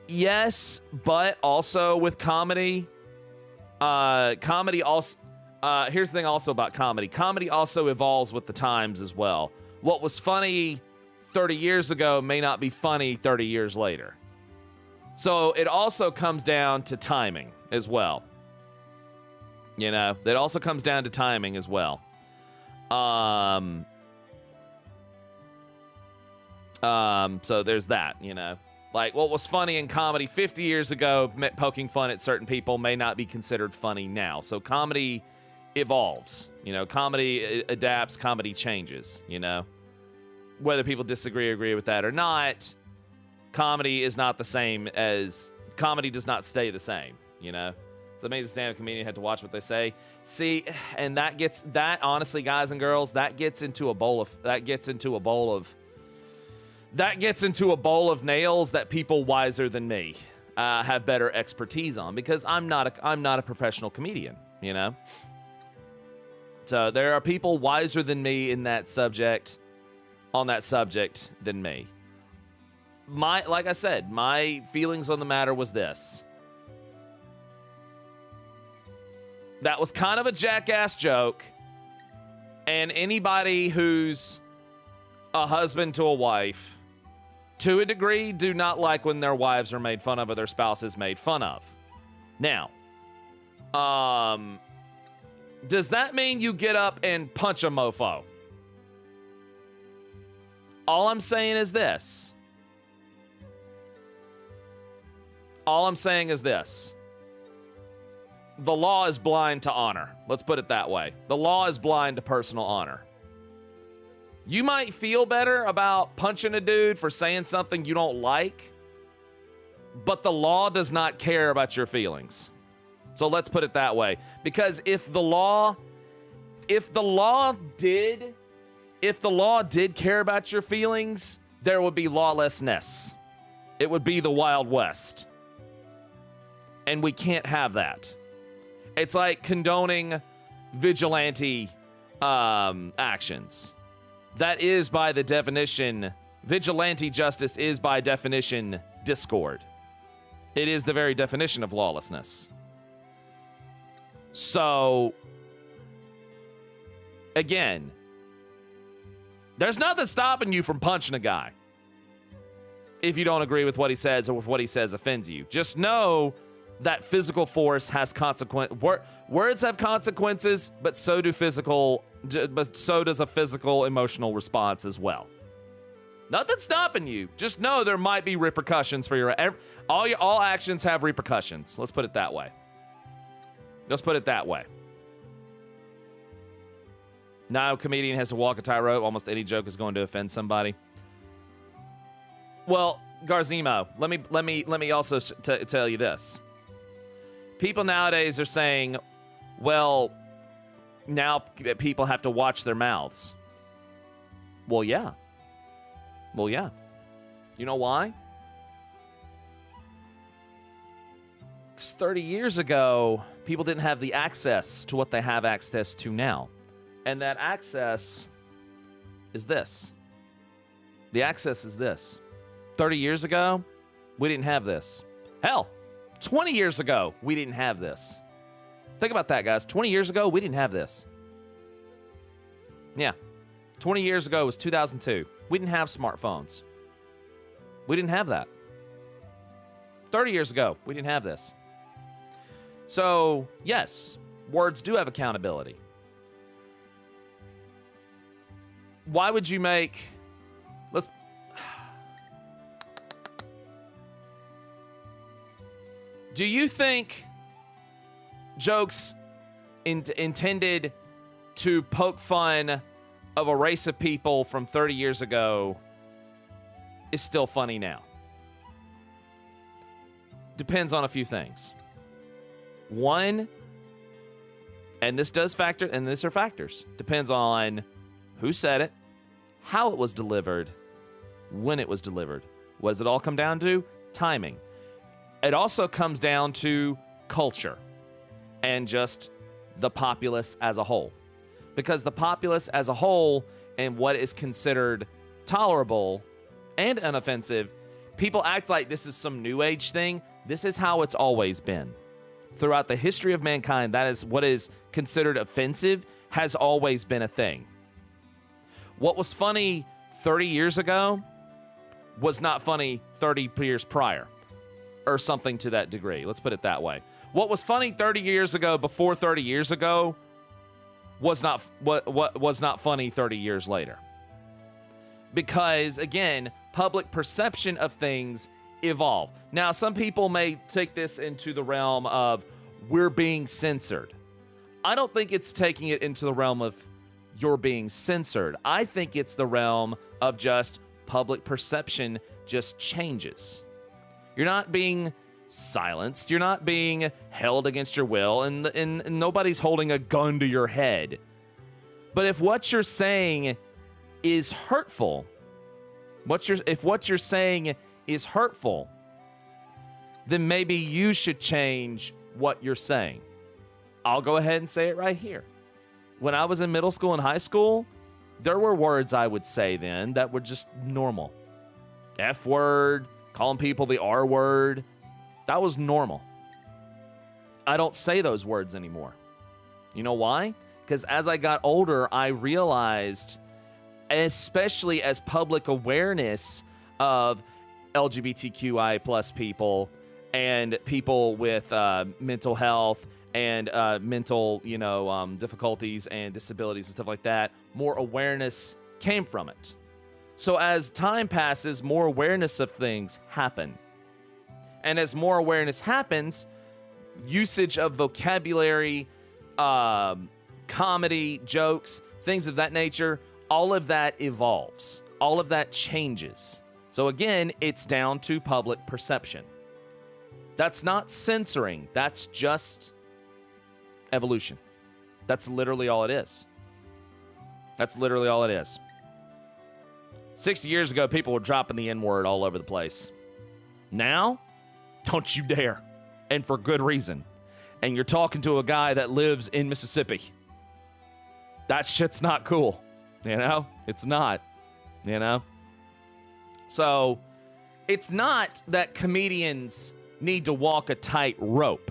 Yes, but also with comedy, comedy also. Here's the thing also about comedy. Comedy also evolves with the times as well. What was funny 30 years ago may not be funny 30 years later. So it also comes down to timing as well. You know, it also comes down to timing as well. So there's that, you know. Like, what was funny in comedy 50 years ago, poking fun at certain people, may not be considered funny now. So comedy evolves. You know, comedy adapts, comedy changes, you know. Whether people disagree or agree with that or not, comedy is not the same as... Comedy does not stay the same, you know. So that means the stand-up comedian had to watch what they say. See, and that gets... That, honestly, guys and girls, that gets into a bowl of nails that people wiser than me have better expertise on, because I'm not a professional comedian, you know. So there are people wiser than me on that subject than me. Like I said, my feelings on the matter was this. That was kind of a jackass joke, and anybody who's a husband to a wife, to a degree, do not like when their wives are made fun of or their spouse is made fun of. Now, does that mean you get up and punch a mofo? All I'm saying is this. The law is blind to honor. Let's put it that way. The law is blind to personal honor. You might feel better about punching a dude for saying something you don't like, but the law does not care about your feelings. So let's put it that way. Because if the law did care about your feelings, there would be lawlessness. It would be the Wild West. And we can't have that. It's like condoning vigilante actions. That is, by the definition, vigilante justice is by definition discord. It is the very definition of lawlessness. So, again, there's nothing stopping you from punching a guy if you don't agree with what he says or if what he says offends you. Just know that physical force has words have consequences, but so do so does a physical emotional response as well. Nothing's stopping you. Just know there might be repercussions for all actions have repercussions. Let's put it that way. Now a comedian has to walk a tightrope. Almost any joke is going to offend somebody. Well, Garzimo, let me also tell you this. People nowadays are saying, well, now people have to watch their mouths. Well, yeah. You know why? Because 30 years ago, people didn't have the access to what they have access to now. And that access is this. The access is this. 30 years ago, we didn't have this. Hell, 20 years ago, we didn't have this. Think about that, guys. 20 years ago, we didn't have this. Yeah. 20 years ago was 2002. We didn't have smartphones. We didn't have that. 30 years ago, we didn't have this. So, yes, Words do have accountability. Why would you make... Let's... Do you think jokes intended to poke fun of a race of people from 30 years ago is still funny now? Depends on a few things. One, and this does factor, and these are factors, depends on who said it, how it was delivered, when it was delivered. What does it all come down to? Timing. It also comes down to culture and just the populace as a whole. Because the populace as a whole and what is considered tolerable and unoffensive, people act like this is some new age thing. This is how it's always been. Throughout the history of mankind, that is what is considered offensive has always been a thing. What was funny 30 years ago was not funny 30 years prior, or something to that degree. Let's put it that way. What was funny 30 years ago, before 30 years ago, was not what was not funny 30 years later. Because again, public perception of things evolve. Now, some people may take this into the realm of we're being censored. I don't think it's taking it into the realm of you're being censored. I think it's the realm of just public perception just changes. You're not being silenced. You're not being held against your will, and nobody's holding a gun to your head. But if what you're saying is hurtful, if what you're saying is hurtful, then maybe you should change what you're saying. I'll go ahead and say it right here. When I was in middle school and high school, there were words I would say then that were just normal. F word, calling people the R word, that was normal. I don't say those words anymore. You know why? Because as I got older, I realized, especially as public awareness of LGBTQI plus people and people with mental health and mental, difficulties and disabilities and stuff like that, more awareness came from it. So as time passes, more awareness of things happen. And as more awareness happens, usage of vocabulary, comedy, jokes, things of that nature, all of that evolves. All of that changes. So again, it's down to public perception. That's not censoring. That's just evolution. That's literally all it is. That's literally all it is. 60 years ago, people were dropping the N-word all over the place. Now, don't you dare. And for good reason. And you're talking to a guy that lives in Mississippi. That shit's not cool. It's not. So, it's not that comedians need to walk a tight rope.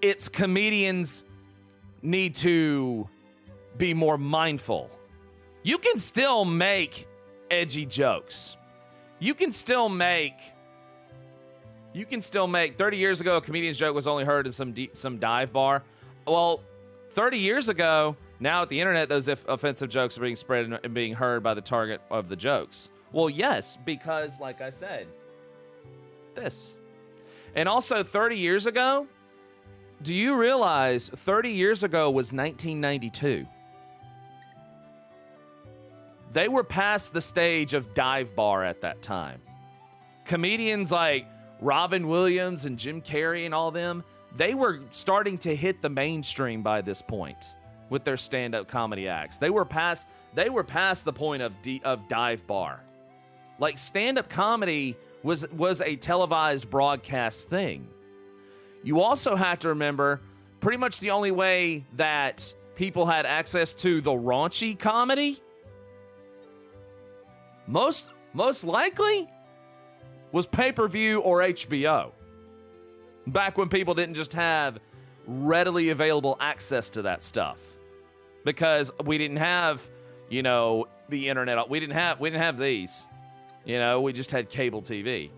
It's comedians need to be more mindful. You can still make edgy jokes. You can still make 30 years ago, a comedian's joke was only heard in some dive bar. Well, 30 years ago, now at the internet, those offensive jokes are being spread and being heard by the target of the jokes. Well, yes, because like I said, this. And also 30 years ago, do you realize 30 years ago was 1992? They were past the stage of dive bar at that time. Comedians like Robin Williams and Jim Carrey and all them, they were starting to hit the mainstream by this point with their stand-up comedy acts. They were past the point of dive bar. Like stand-up comedy was a televised broadcast thing. You also have to remember, pretty much the only way that people had access to the raunchy comedy, most likely, was pay-per-view or HBO. Back when people didn't just have readily available access to that stuff. Because we didn't have, the internet. We didn't have these. We just had cable TV,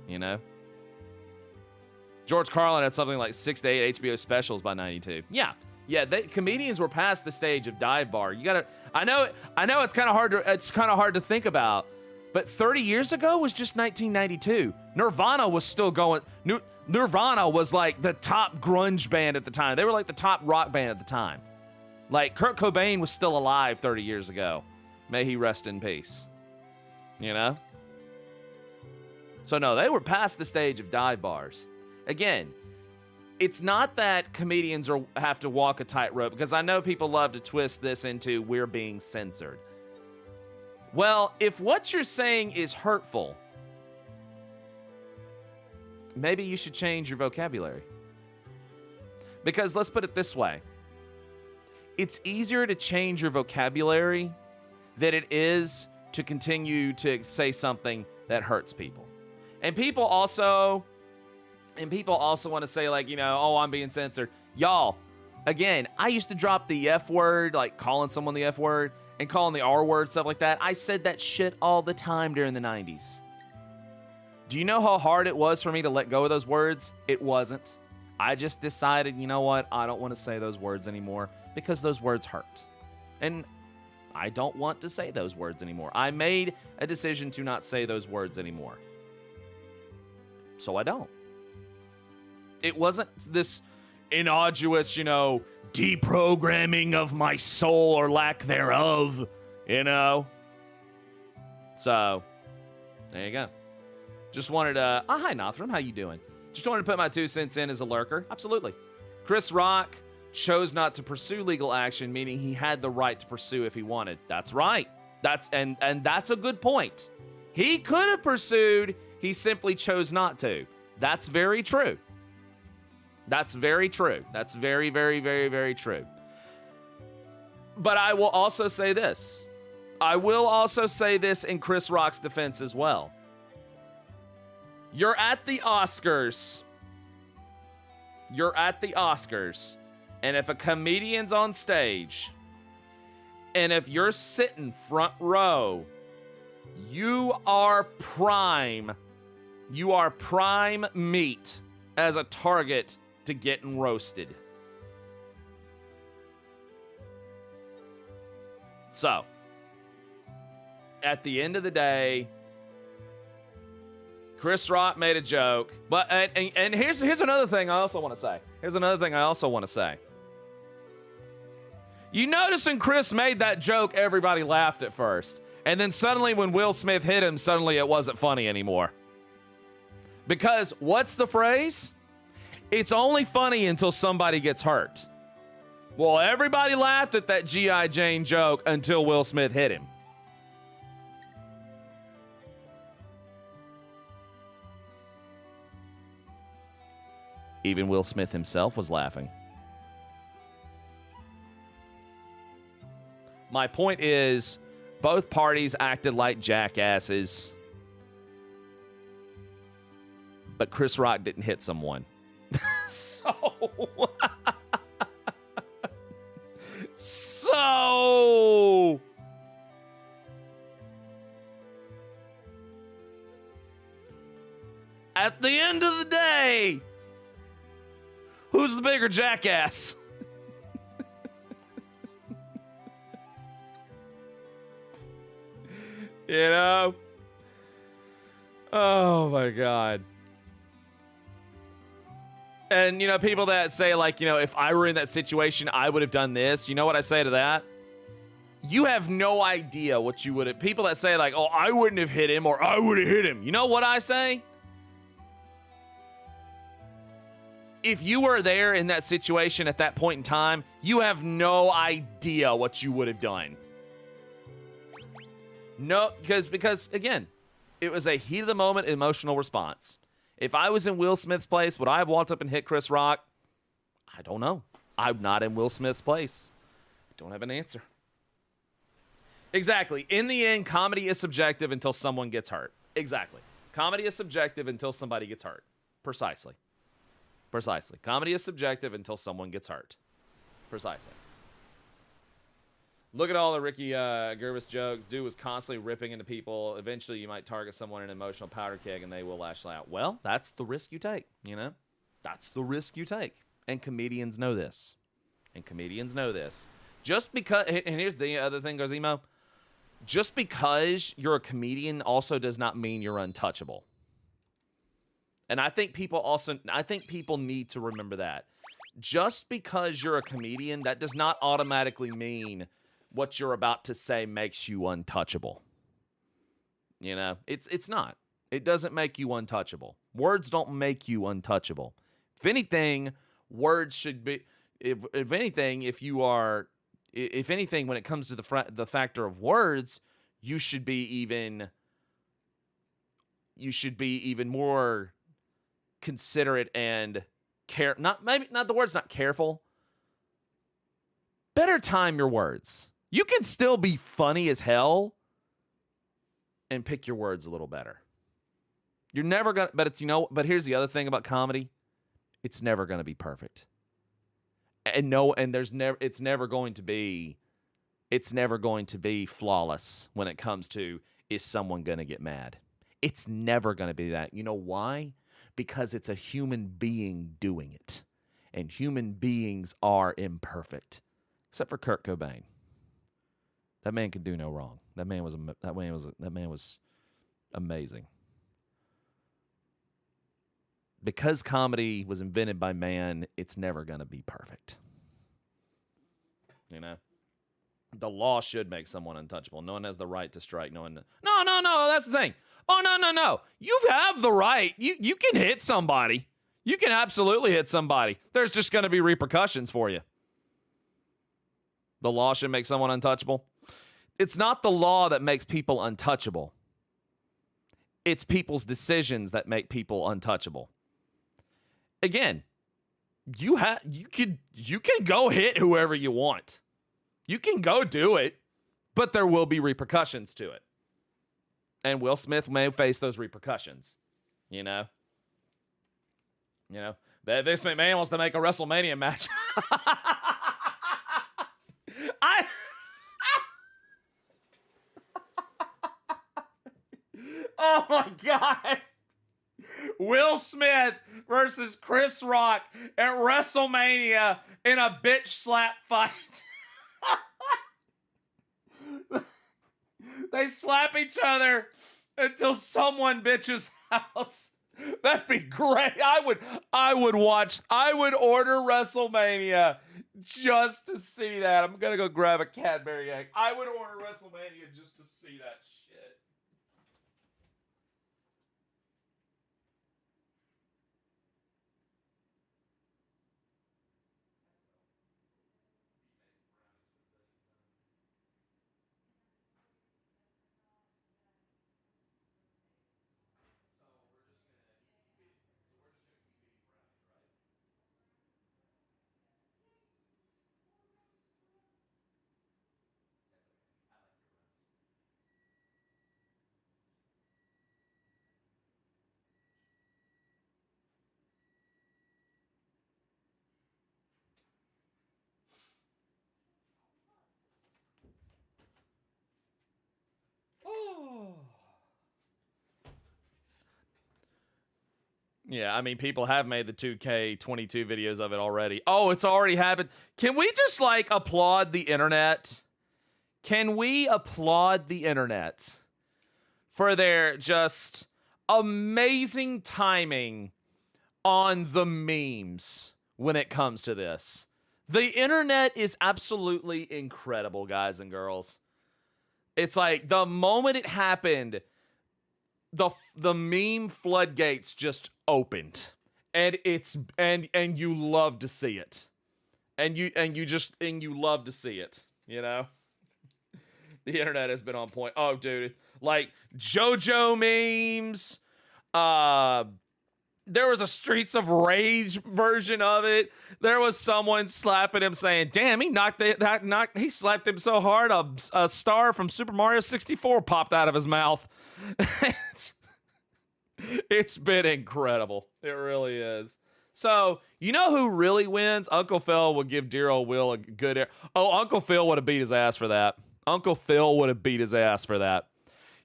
George Carlin had something like 6 to 8 HBO specials by 92. Yeah. Yeah, comedians were past the stage of dive bar. You gotta, I know it's kind of hard to think about, but 30 years ago was just 1992. Nirvana was still going. Nirvana was like the top grunge band at the time. They were like the top rock band at the time. Like Kurt Cobain was still alive 30 years ago. May he rest in peace. You know? So no, they were past the stage of dive bars. Again, it's not that comedians have to walk a tightrope, because I know people love to twist this into we're being censored. Well, if what you're saying is hurtful, maybe you should change your vocabulary. Because let's put it this way. It's easier to change your vocabulary than it is to continue to say something that hurts people. And people also want to say, like, you know, oh, I'm being censored. Y'all, again, I used to drop the F word, like calling someone the F word and calling the R word, stuff like that. I said that shit all the time during the 90s. Do you know how hard it was for me to let go of those words? It wasn't. I just decided, you know what? I don't want to say those words anymore because those words hurt. And I don't want to say those words anymore. I made a decision to not say those words anymore. So I don't. It wasn't this innocuous, you know, deprogramming of my soul or lack thereof, you know? So, there you go. Just wanted to, hi Nothram, how you doing? Just wanted to put my 2 cents in as a lurker. Absolutely. Chris Rock chose not to pursue legal action, meaning he had the right to pursue if he wanted. That's right. That's a good point. He could have pursued, he simply chose not to. That's very true. That's very true. That's very, very, very, very true. But I will also say this. I will also say this in Chris Rock's defense as well. You're at the Oscars. You're at the Oscars. And if a comedian's on stage, and if you're sitting front row, you are prime meat as a target to getting roasted. So, at the end of the day, Chris Rock made a joke, but and here's another thing I also want to say. You notice when Chris made that joke, everybody laughed at first, and then suddenly when Will Smith hit him, suddenly it wasn't funny anymore. Because what's the phrase? It's only funny until somebody gets hurt. Well, everybody laughed at that G.I. Jane joke until Will Smith hit him. Even Will Smith himself was laughing. My point is, both parties acted like jackasses, but Chris Rock didn't hit someone. So, at the end of the day, who's the bigger jackass? You know? Oh my God. And, you know, people that say, like, you know, if I were in that situation, I would have done this. You know what I say to that? You have no idea what you would have. People that say, like, oh, I wouldn't have hit him or I would have hit him. You know what I say? If you were there in that situation at that point in time, you have no idea what you would have done. No, because again, it was a heat of the moment emotional response. If I was in Will Smith's place, would I have walked up and hit Chris Rock? I don't know. I'm not in Will Smith's place. I don't have an answer. Exactly. In the end, comedy is subjective until someone gets hurt. Exactly. Comedy is subjective until somebody gets hurt. Precisely. Comedy is subjective until someone gets hurt. Precisely. Look at all the Ricky Gervais jokes. Dude was constantly ripping into people. Eventually, you might target someone in an emotional powder keg and they will lash out. Well, that's the risk you take, you know? That's the risk you take. And comedians know this. Just because, and here's the other thing, Gozimo. Just because you're a comedian also does not mean you're untouchable. And I think people need to remember that. Just because you're a comedian, that does not automatically mean what you're about to say makes you untouchable. You know, it's not. It doesn't make you untouchable. Words don't make you untouchable. If anything, words should be. If anything, when it comes to the factor of words, you should be even more considerate and not careful. Better time your words. You can still be funny as hell and pick your words a little better. You're never gonna, but here's the other thing about comedy. It's never gonna be perfect. It's never going to be flawless when it comes to, is someone gonna get mad? It's never gonna be that. You know why? Because it's a human being doing it. And human beings are imperfect. Except for Kurt Cobain. That man could do no wrong. That man was amazing. Because comedy was invented by man, it's never going to be perfect. You know? The law should make someone untouchable. No one has the right to strike. No, that's the thing. Oh, no. You have the right. You can hit somebody. You can absolutely hit somebody. There's just going to be repercussions for you. The law should make someone untouchable. It's not the law that makes people untouchable. It's people's decisions that make people untouchable. Again, you can go hit whoever you want. You can go do it, but there will be repercussions to it. And Will Smith may face those repercussions. You know? But Vince McMahon wants to make a WrestleMania match. Oh my God. Will Smith versus Chris Rock at WrestleMania in a bitch slap fight. They slap each other until someone bitches out. That'd be great. I would order WrestleMania just to see that. I'm gonna go grab a Cadbury egg. I would order WrestleMania just to see that shit. Yeah, I mean, people have made the 2K22 videos of it already. Oh, it's already happened. Can we just, applaud the internet? Can we applaud the internet for their just amazing timing on the memes when it comes to this? The internet is absolutely incredible, guys and girls. It's like the moment it happened, the meme floodgates just opened, and you love to see it, and you love to see it. You know, the internet has been on point. Oh, dude, like JoJo memes. There was a Streets of Rage version of it. There was someone slapping him saying, "Damn, he slapped him so hard a star from Super Mario 64 popped out of his mouth." It's been incredible. It really is. So, you know who really wins? Uncle Phil would give dear old Will a good air. Oh, Uncle Phil would have beat his ass for that.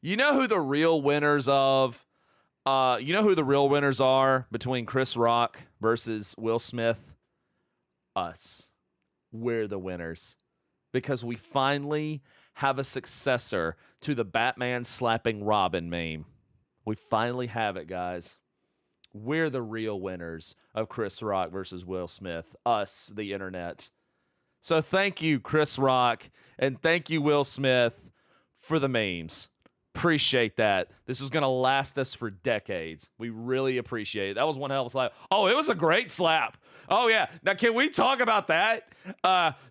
You know who the real winners of You know who the real winners are between Chris Rock versus Will Smith? Us. We're the winners. Because we finally have a successor to the Batman slapping Robin meme. We finally have it, guys. We're the real winners of Chris Rock versus Will Smith. Us, the internet. So thank you, Chris Rock, and thank you, Will Smith, for the memes. Appreciate that. This is going to last us for decades. We really appreciate it. That was one hell of a slap. Oh, it was a great slap. Oh, yeah. Now, can we talk about that?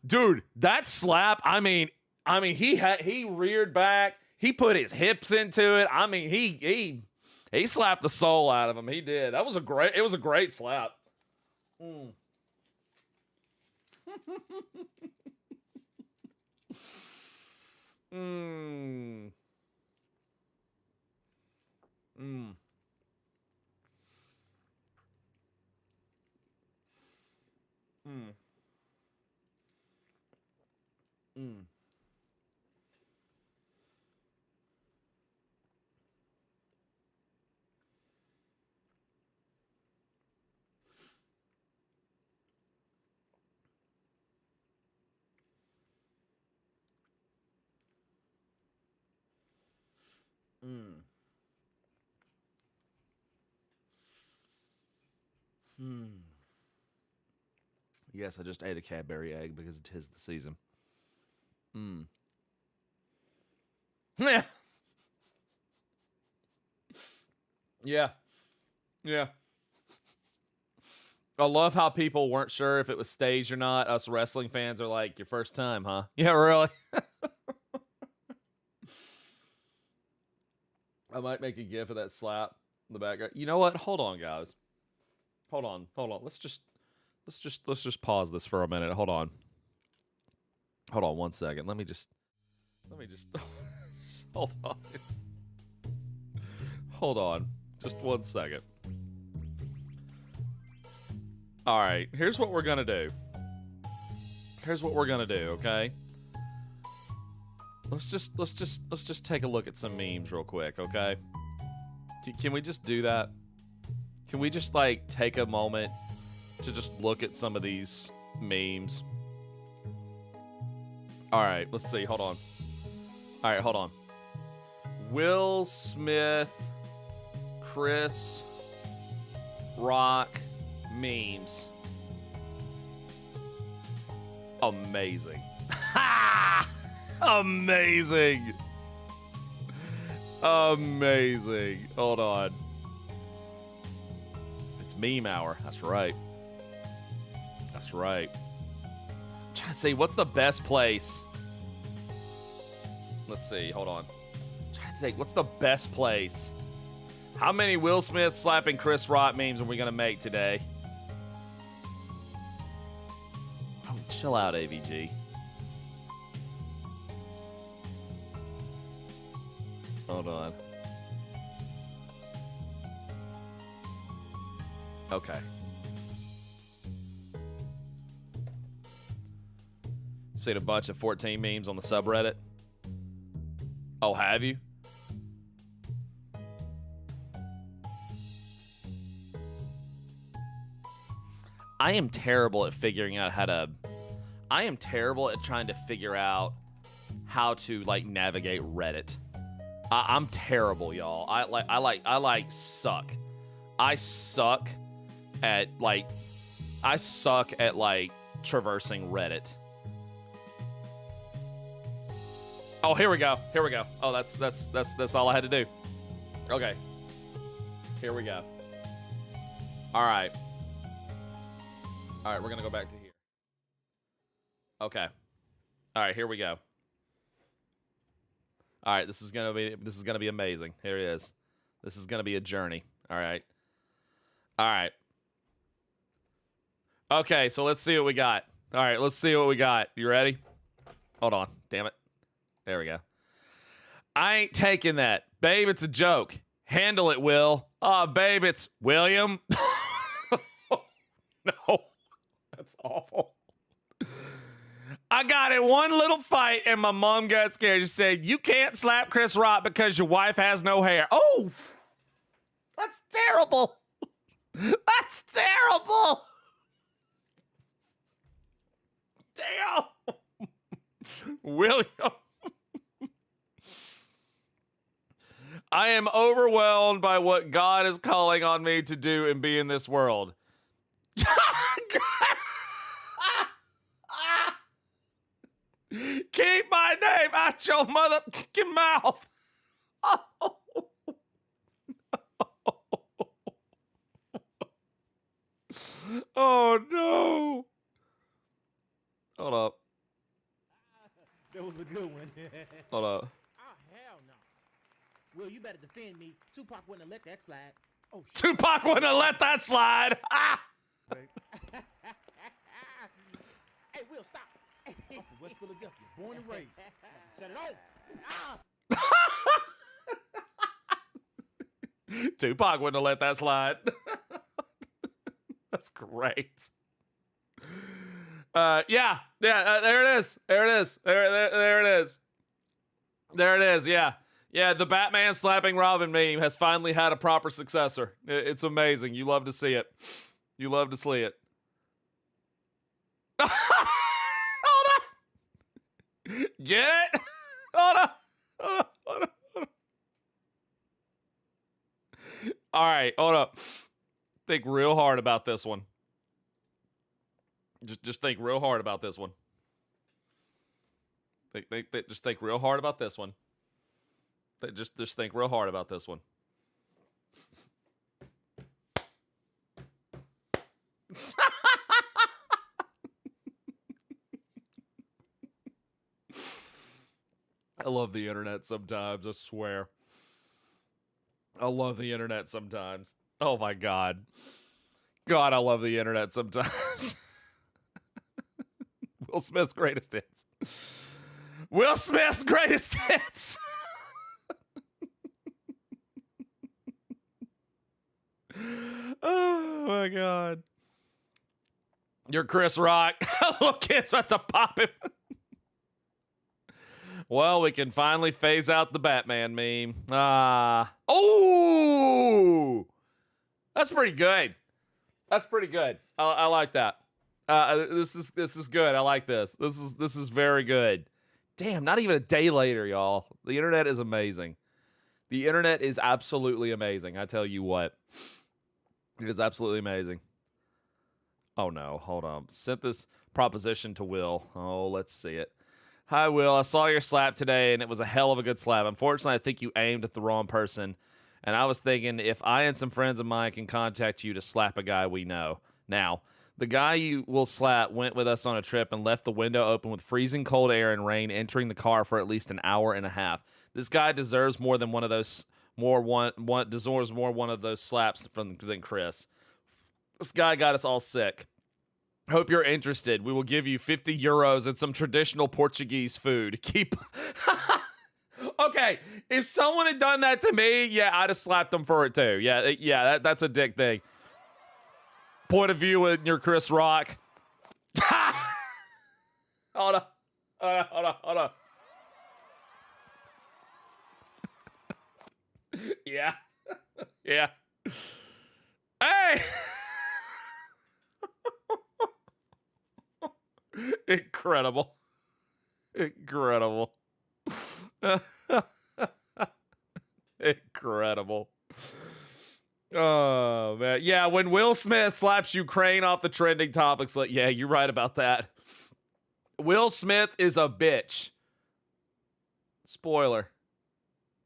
Dude, that slap, I mean, he reared back. He put his hips into it. I mean, he slapped the soul out of him. He did. It was a great slap. Mm. Mm. Mm. Mm. Mm. Mm. Hmm. Yes, I just ate a Cadbury egg because it is the season. Mm. Yeah. Yeah. Yeah. I love how people weren't sure if it was staged or not. Us wrestling fans are like, your first time, huh? Yeah, really? I might make a gif of that slap in the background. You know what? Hold on, guys. Hold on. Let's just pause this for a minute. Hold on 1 second. Let me just just hold on. Hold on. Just 1 second. All right, here's what we're going to do. Okay? Let's just take a look at some memes real quick, okay? Can we just do that? Can we just like take a moment to just look at some of these memes? All right, let's see. Hold on. All right, hold on. Will Smith, Chris Rock memes. Amazing. Amazing. Amazing. Hold on. It's meme hour. That's right. That's right. I'm trying to see what's the best place. Let's see. Hold on. I'm trying to think. What's the best place? How many Will Smith slapping Chris Rock memes are we going to make today? Oh, chill out, AVG. Hold on. Okay. Seen a bunch of 14 memes on the subreddit. Oh, have you? I am terrible at figuring out how to... I am terrible at trying to figure out how to, like, navigate Reddit. I'm terrible, y'all. I suck. I suck at traversing Reddit. Oh, here we go. Oh, that's all I had to do. Okay. Here we go. All right, we're gonna go back to here. Okay. All right, here we go. All right, this is gonna be amazing. Here it is. This is gonna be a journey. All right. Okay, so let's see what we got. All right, let's see what we got. You ready? Hold on. Damn it. There we go. I ain't taking that. Babe, it's a joke. Handle it, Will. Oh, babe, it's William. No. That's awful. I got in one little fight and my mom got scared. She said, you can't slap Chris Rock because your wife has no hair. Oh! That's terrible. That's terrible. Damn. William. I am overwhelmed by what God is calling on me to do and be in this world. Keep my name out your motherfucking mouth. Oh. Oh no. Hold up. That was a good one. Hold up. Oh, hell no. Will, you better defend me. Tupac wouldn't have let that slide. Oh, shit. Tupac wouldn't have let that slide. Ah! Hey, Will, stop. I'm from West Philadelphia, born and raised. Set it off. Ah! Tupac wouldn't have let that slide. That's great. There it is. There it is. There it is. There it is. Yeah. Yeah, the Batman slapping Robin meme has finally had a proper successor. It's amazing. You love to see it. You love to see it. Hold on. Get it? Hold on. Hold on. All right, hold up. Think real hard about this one. Just think real hard about this one. Just think real hard about this one. Just think real hard about this one. I love the internet sometimes, I swear. I love the internet sometimes. Oh my God. God, I love the internet sometimes. Will Smith's greatest hits. Will Smith's greatest hits. Oh my God. You're Chris Rock. Little kid's about to pop him. Well, we can finally phase out the Batman meme. Oh! That's pretty good. That's pretty good. I like that. This is good. I like this. This is very good. Damn, not even a day later, y'all. The internet is amazing. The internet is absolutely amazing. I tell you what. It is absolutely amazing. Oh no, hold on. Sent this proposition to Will. Oh, let's see it. Hi, Will. I saw your slap today, and it was a hell of a good slap. Unfortunately, I think you aimed at the wrong person, and I was thinking if I and some friends of mine can contact you to slap a guy we know. Now, the guy you will slap went with us on a trip and left the window open with freezing cold air and rain entering the car for at least an hour and a half. This guy deserves more than one of those deserves more one of those slaps than Chris. This guy got us all sick. Hope you're interested. We will give you 50 euros and some traditional Portuguese food. Keep. Okay, if someone had done that to me, yeah, I'd have slapped them for it too. Yeah, that's a dick thing. Point of view in your Chris Rock. Hold on. Yeah. Yeah. Hey! Incredible. Incredible. Incredible. Oh, man. Yeah, when Will Smith slaps Ukraine off the trending topics, like, yeah, you're right about that. Will Smith is a bitch. Spoiler.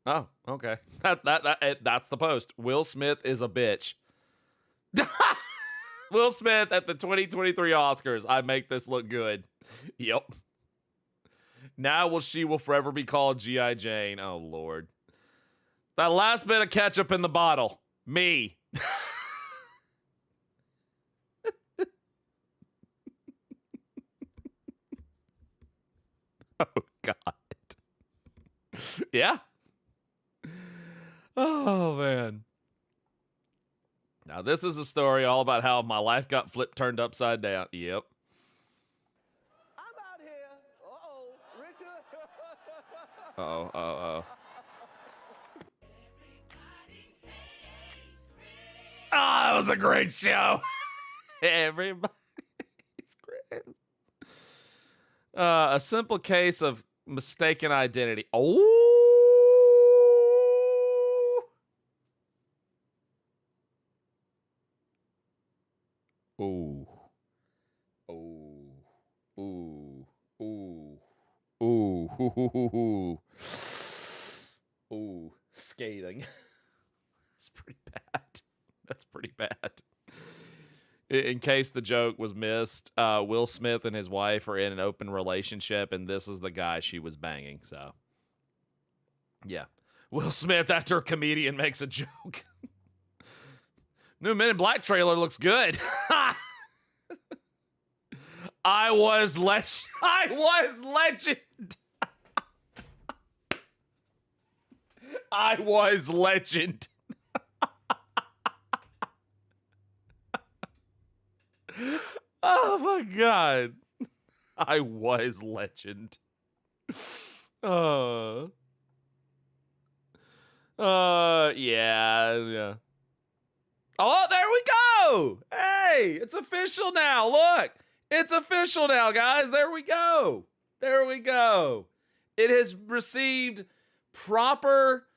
Oh, okay. That's the post. Will Smith is a bitch. Will Smith at the 2023 Oscars. I make this look good. Yep. Now she will forever be called G.I. Jane. Oh, Lord. That last bit of ketchup in the bottle. Me. Oh, God. Yeah. Oh, man. Now, this is a story all about how my life got turned upside down. Yep. I'm out here. Uh-oh, Richard. Uh-oh. was a great show. Everybody. It's great. A simple case of mistaken identity. Oh. Ooh. Ooh. Ooh. Ooh. Ooh. Ooh. Ooh. Scathing. That's pretty bad. That's pretty bad. In case the joke was missed, Will Smith and his wife are in an open relationship, and this is the guy she was banging. So, yeah. Will Smith, after a comedian makes a joke. New Men in Black trailer looks good. I was legend. I was legend. Oh my god. I was legend. Yeah. Oh, there we go. Hey, it's official now. Look, it's official now, guys. There we go. There we go. It has received proper,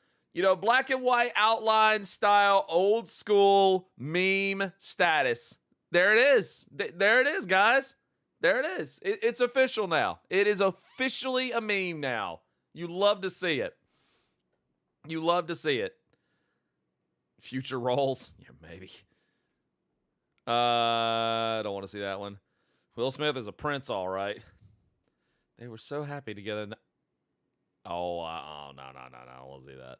black and white outline style, old school meme status. There it is. There it is, guys. There it is. It's official now. It is officially a meme now. You love to see it. You love to see it. Future roles? Yeah, maybe. I don't want to see that one. Will Smith is a prince, all right. They were so happy together. No, I don't want to see that.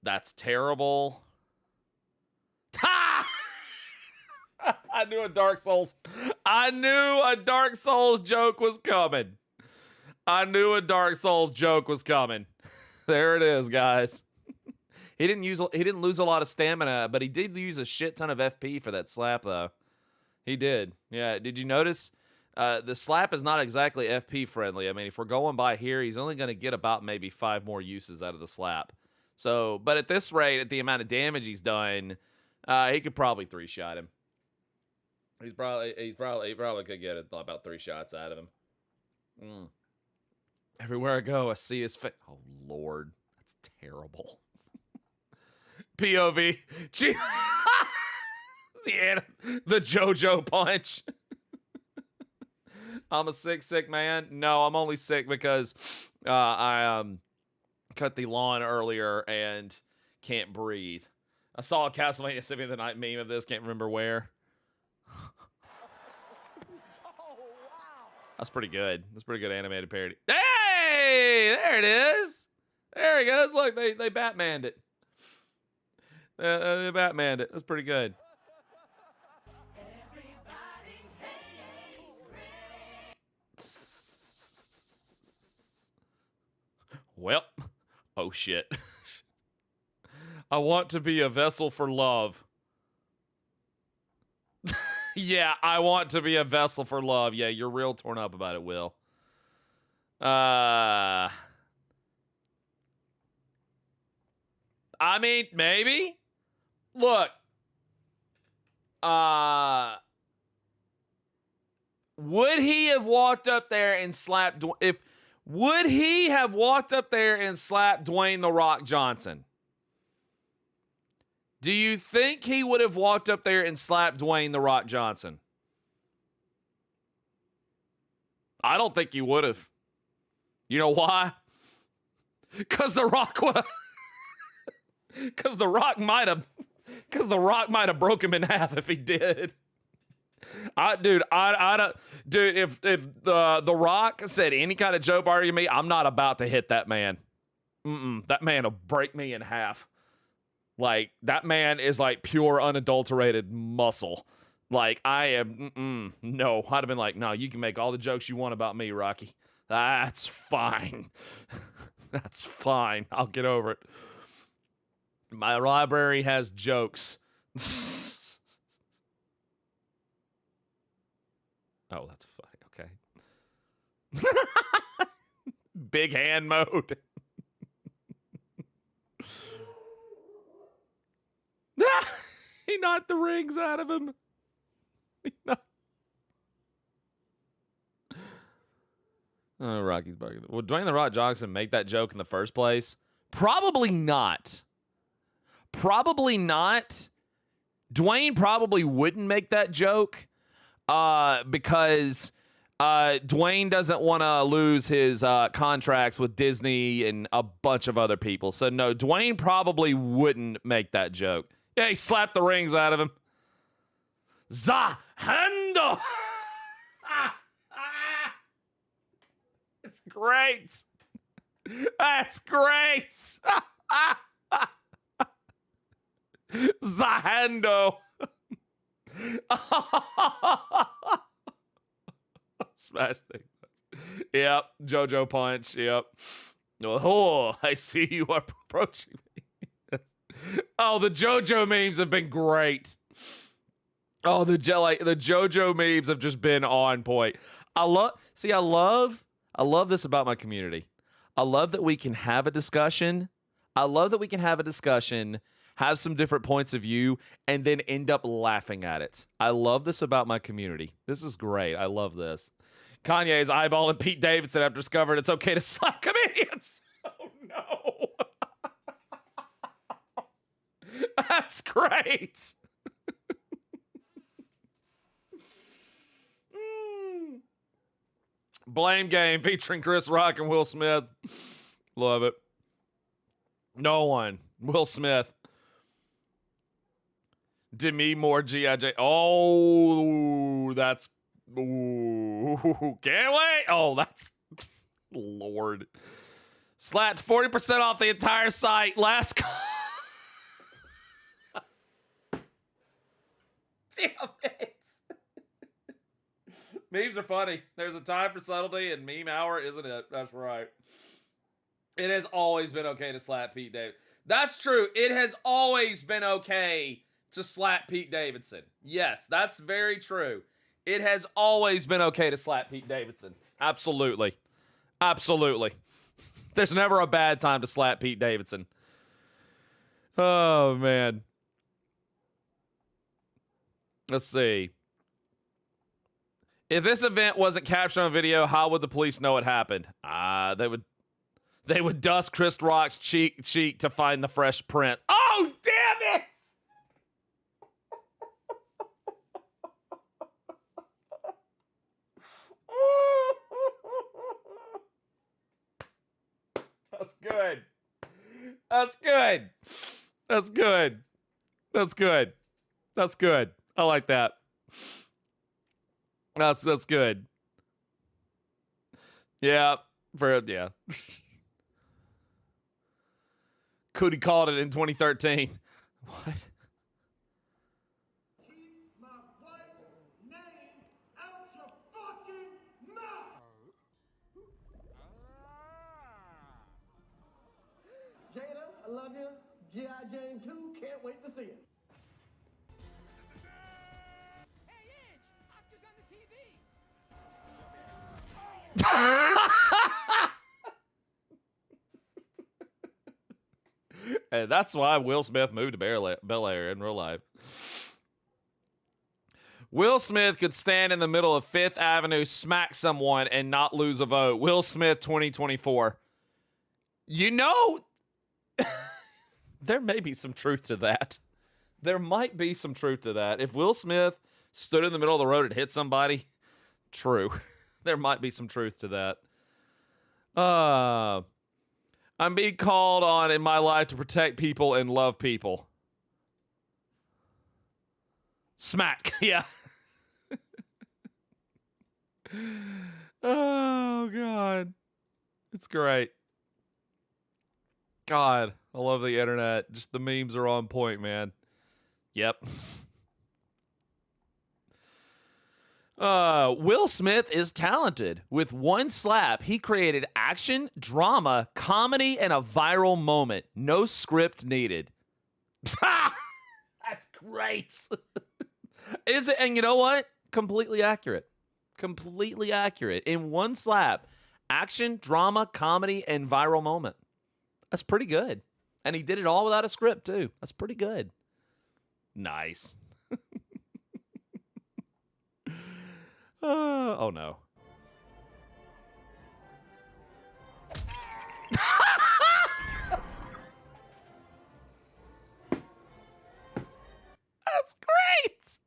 That's terrible. Ha! I knew a Dark Souls joke was coming. There it is, guys. He didn't lose a lot of stamina, but he did use a shit ton of FP for that slap, though. He did. Yeah, did you notice? The slap is not exactly FP friendly. I mean, if we're going by here, he's only going to get about maybe 5 more uses out of the slap. So, but at this rate, at the amount of damage he's done, he could probably 3-shot him. He probably could get about 3 shots out of him. Everywhere I go, I see his face. Oh Lord, that's terrible. POV. The JoJo punch. I'm a sick man. No, I'm only sick because I cut the lawn earlier and can't breathe. I saw a Castlevania Symphony of the Night meme of this. Can't remember where. That's pretty good. That's pretty good animated parody. Hey, there it is. There he goes. Look, they Batmaned it. They Batmaned it. That's pretty good. Well, oh shit. I want to be a vessel for love. Yeah, I want to be a vessel for love. Yeah, you're real torn up about it, Will. I mean, maybe. Look. Would he have walked up there and slapped would he have walked up there and slapped Dwayne "The Rock" Johnson? Do you think he would have walked up there and slapped Dwayne "The Rock" Johnson? I don't think he would have. You know why? Because The Rock would have. Because The Rock might have broke him in half if he did. Dude, if the Rock said any kind of joke argument to me, I'm not about to hit that man. That man will break me in half. Like, that man is like pure unadulterated muscle. Like, I am, no. I'd have been like, no, you can make all the jokes you want about me, Rocky. That's fine. That's fine. I'll get over it. My library has jokes. Oh, that's funny. Okay. Big hand mode. He knocked the rings out of him. Oh, Rocky's bugging. Would Dwayne The Rock Johnson make that joke in the first place? Probably not. Probably not. Dwayne probably wouldn't make that joke because Dwayne doesn't want to lose his contracts with Disney and a bunch of other people. So, no, Dwayne probably wouldn't make that joke. Yeah, he slapped the rings out of him. Zahando! It's great. That's great. Zahando. Smash things. Yep. JoJo punch. Yep. Oh, I see you are approaching me. Oh, the JoJo memes have been great. Oh, the JoJo memes have just been on point. I love this about my community. I love that we can have a discussion. Have some different points of view, and then end up laughing at it. I love this about my community. This is great. I love this. Kanye is eyeballing Pete Davidson after discovering it's okay to slap comedians. Oh, no. That's great. Blame Game featuring Chris Rock and Will Smith. Love it. No one. Will Smith. Demi Moore, G.I.J. Oh, that's... Ooh, can't wait. Oh, that's... Lord. Slapped 40% off the entire site. Last... Damn it. Memes are funny. There's a time for subtlety, and meme hour isn't it? That's right. It has always been okay to slap Pete Davidson. That's true. It has always been okay to slap Pete Davidson. Yes, that's very true. It has always been okay to slap Pete Davidson. Absolutely. Absolutely. There's never a bad time to slap Pete Davidson. Oh, man. Let's see. If this event wasn't captured on video, how would the police know it happened? They would dust Chris Rock's cheek to find the fresh print. Oh, damn it! That's good. That's good. That's good. That's good. That's good. I like that. That's good. Yeah. Yeah. Cootie called it in 2013. What? Keep my wife's name out your fucking mouth. Jada, I love you. G.I. Jane 2, can't wait to see it. And that's why Will Smith moved to Bel Air in real life. Will Smith could stand in the middle of Fifth Avenue, smack someone, and not lose a vote. Will Smith 2024. You know, there may be some truth to that. There might be some truth to that. If Will Smith stood in the middle of the road and hit somebody, true. There might be some truth to that. I'm being called on in my life to protect people and love people. Smack. Yeah. Oh, God. It's great. God, I love the internet. Just the memes are on point, man. Yep. Will Smith is talented. With one slap, he created action, drama, comedy, and a viral moment. No script needed. That's great. Is it? And you know what? Completely accurate. Completely accurate. In one slap, action, drama, comedy, and viral moment. That's pretty good. And he did it all without a script, too. That's pretty good. Nice. Oh no. That's great.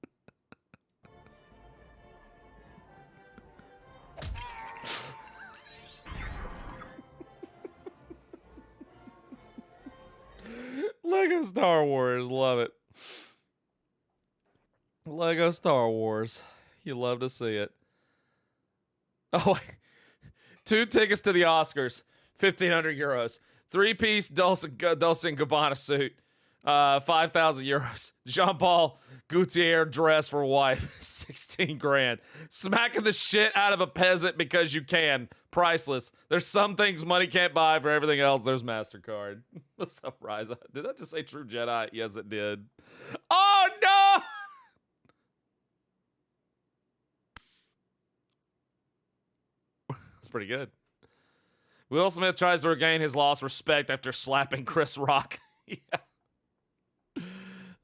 Lego Star Wars, love it. Lego Star Wars. You love to see it. Oh, 2 tickets to the Oscars, 1,500 euros. 3-piece Dolce & Gabbana suit, 5,000 euros. Jean-Paul Gaultier dress for wife, 16 grand. Smacking the shit out of a peasant because you can, priceless. There's some things money can't buy. For everything else, there's MasterCard. What's up, Ryza? Did that just say True Jedi? Yes, it did. Oh, no! That's pretty good. Will Smith tries to regain his lost respect after slapping Chris Rock. Yeah.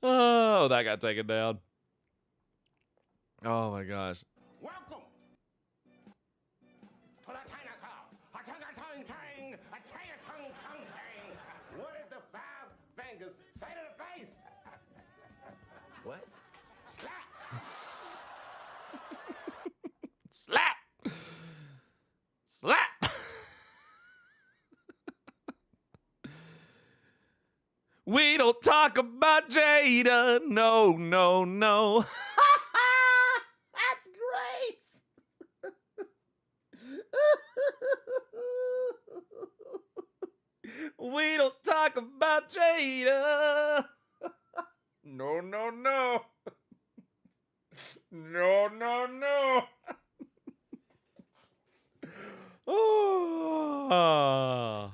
Oh, that got taken down. Oh my gosh. Welcome to the Chinatown. A tang, tang, a tang, tang. What is the 5 fingers say to the face? What? Slap. Slap! Slap! We don't talk about Jada. No, no, no. That's great. We don't talk about Jada. No, no, no. No, no, no. Oh.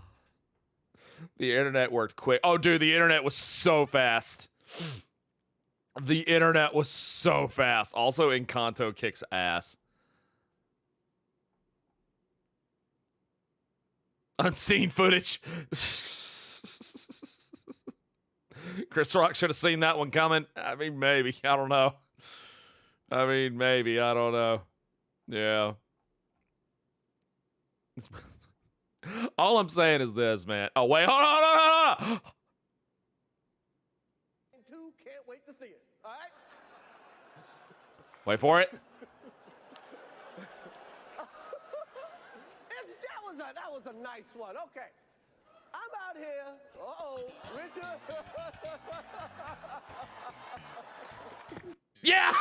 The internet worked quick. Oh, dude, the internet was so fast. The internet was so fast. Also, Encanto kicks ass. Unseen footage. Chris Rock should have seen that one coming. I mean, maybe. I don't know. I mean, maybe. I don't know. Yeah. All I'm saying is this, man. Oh, wait. Hold on, hold on, hold on. 2, can't wait to see it. All right? Wait for it. That was a nice one. Okay. I'm out here. Uh-oh. Richard. Yeah!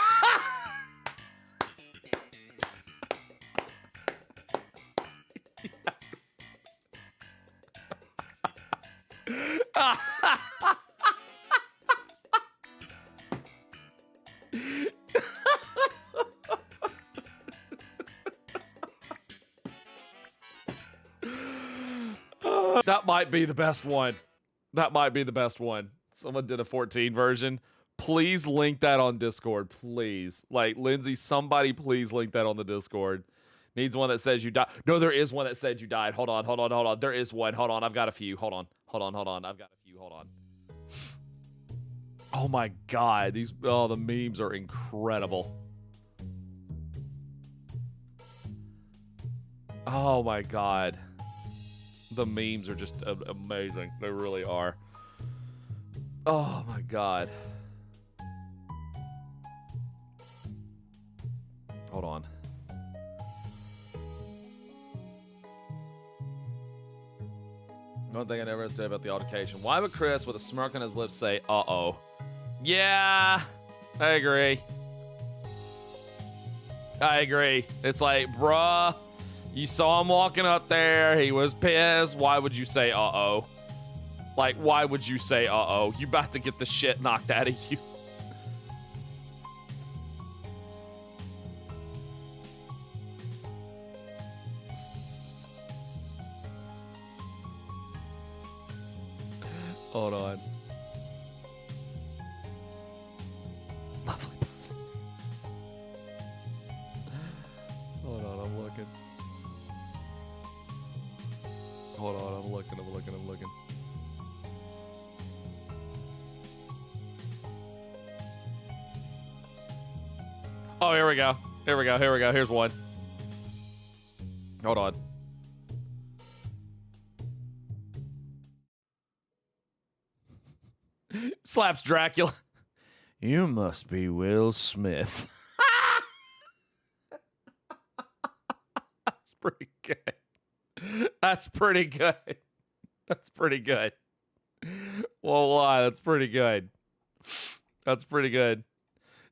That might be the best one. That might be the best one. Someone did a 14 version. Please link that on Discord, please. Like, Lindsay, somebody please link that on the Discord. Needs one that says you died. No, there is one that said you died. Hold on, hold on, hold on. There is one. Hold on, I've got a few. Hold on, hold on, hold on. I've got a few. Hold on. Oh my god, these the memes are incredible. Oh my god. The memes are just amazing. They really are. Oh my god. Hold on. One thing I never understood about the altercation. Why would Chris, with a smirk on his lips, say, uh-oh? Yeah, I agree. I agree. It's like, bruh, you saw him walking up there. He was pissed. Why would you say, uh-oh? Like, why would you say, uh-oh? You about to get the shit knocked out of you. Hold on. Lovely. Hold on, I'm looking. Hold on, I'm looking. Oh, here we go. Here we go. Here we go. Here's one. Hold on. Slaps Dracula. You must be Will Smith. That's pretty good. That's pretty good. That's pretty good. Won't lie, that's pretty good. That's pretty good.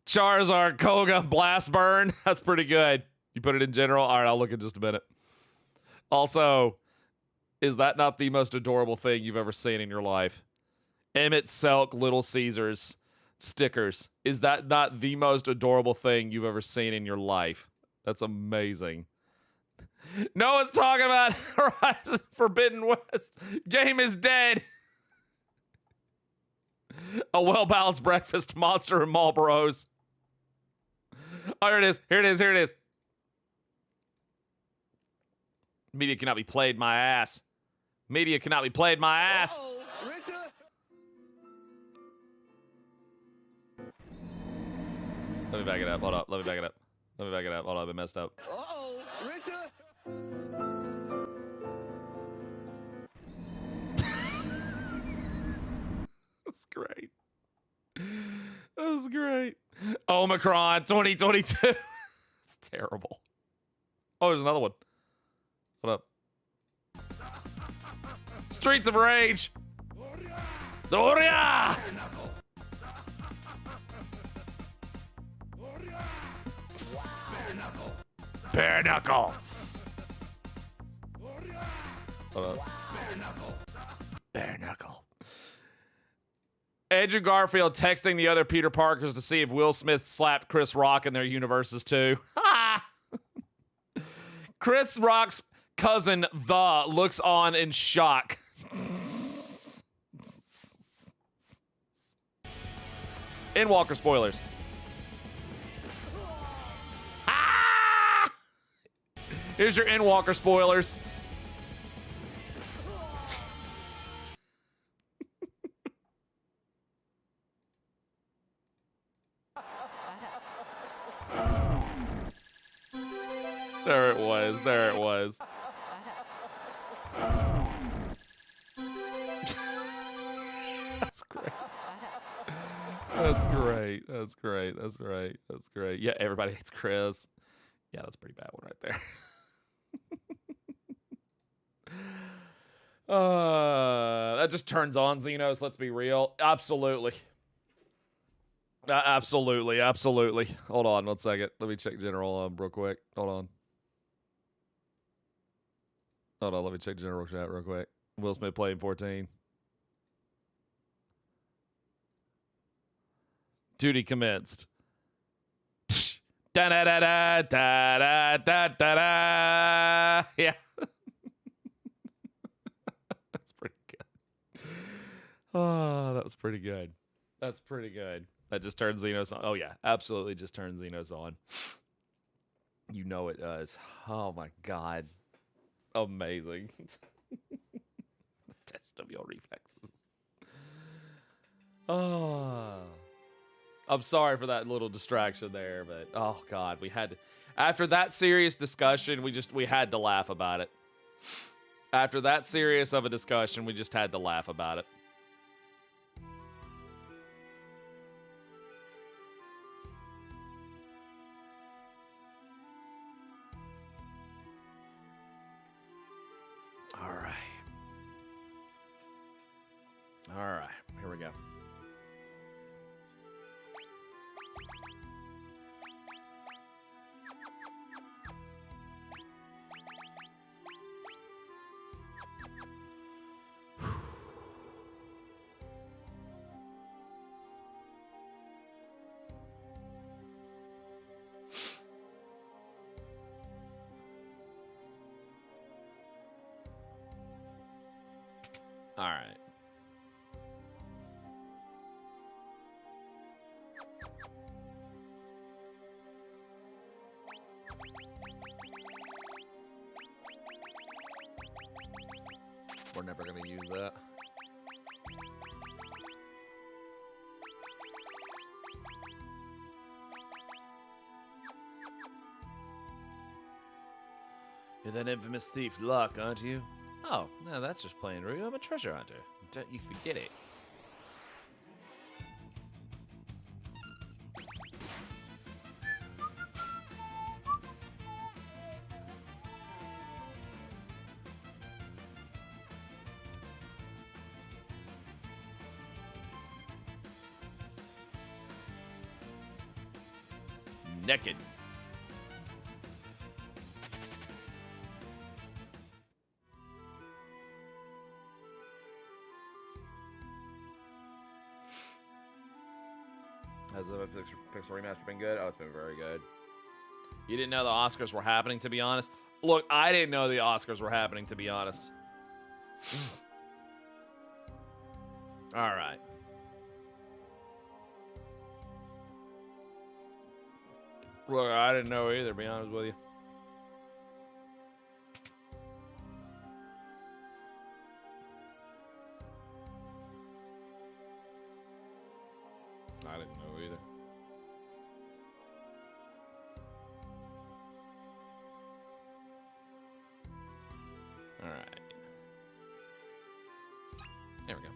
Charizard, Koga, Blast Burn. That's pretty good. You put it in general? All right, I'll look in just a minute. Also, is that not the most adorable thing you've ever seen in your life? Emmett Selk, Little Caesars stickers. Is that not the most adorable thing you've ever seen in your life? That's amazing. Noah's talking about Horizon Forbidden West. Game is dead. A well-balanced breakfast, Monster and Marlboros. Oh, here it is. Here it is. Here it is. Media cannot be played, my ass. Media cannot be played, my ass. Uh-oh, Richard. Let me back it up. Hold up. Let me back it up. Let me back it up. Hold on. I've been messed up. Uh-oh, Richard. That's great. That's great. Omicron 2022. It's terrible. Oh, there's another one. Hold up. Streets of Rage. Doria! Bare Knuckle. Hold up. Bare Knuckle. Andrew Garfield texting the other Peter Parkers to see if Will Smith slapped Chris Rock in their universes too. Chris Rock's cousin, The, looks on in shock. Endwalker spoilers. Here's your Endwalker spoilers. There it was. There it was. That's great. That's great. That's great. That's right. That's great. Yeah, everybody hates Chris. Yeah, that's a pretty bad one right there. That just turns on Xenos, let's be real. Absolutely. Absolutely, absolutely. Hold on 1 second. Let me check general real quick. Hold on. Hold on, let me check general chat real quick. Will Smith playing 14. Duty commenced. Da da da da da da da da. Yeah. That's pretty good. Oh, that was pretty good. That's pretty good. That just turns Xenos on. Oh yeah, absolutely just turns Xenos on. You know it does. Oh my god. Amazing. Test of your reflexes. Oh. I'm sorry for that little distraction there, but oh god, we had to, after that serious discussion, we had to laugh about it. After that serious of a discussion, we just had to laugh about it. All right. All right, here we go. All right. We're never going to use that. You're that infamous thief Luck, aren't you? Oh, no, that's just plain rude. I'm a treasure hunter. Don't you forget it. Naked. Has the Pixel Remaster been good? Oh, it's been very good. You didn't know the Oscars were happening, to be honest? Look, I didn't know the Oscars were happening, to be honest. All right. Look, I didn't know either, to be honest with you. I didn't know either. All right. There we go.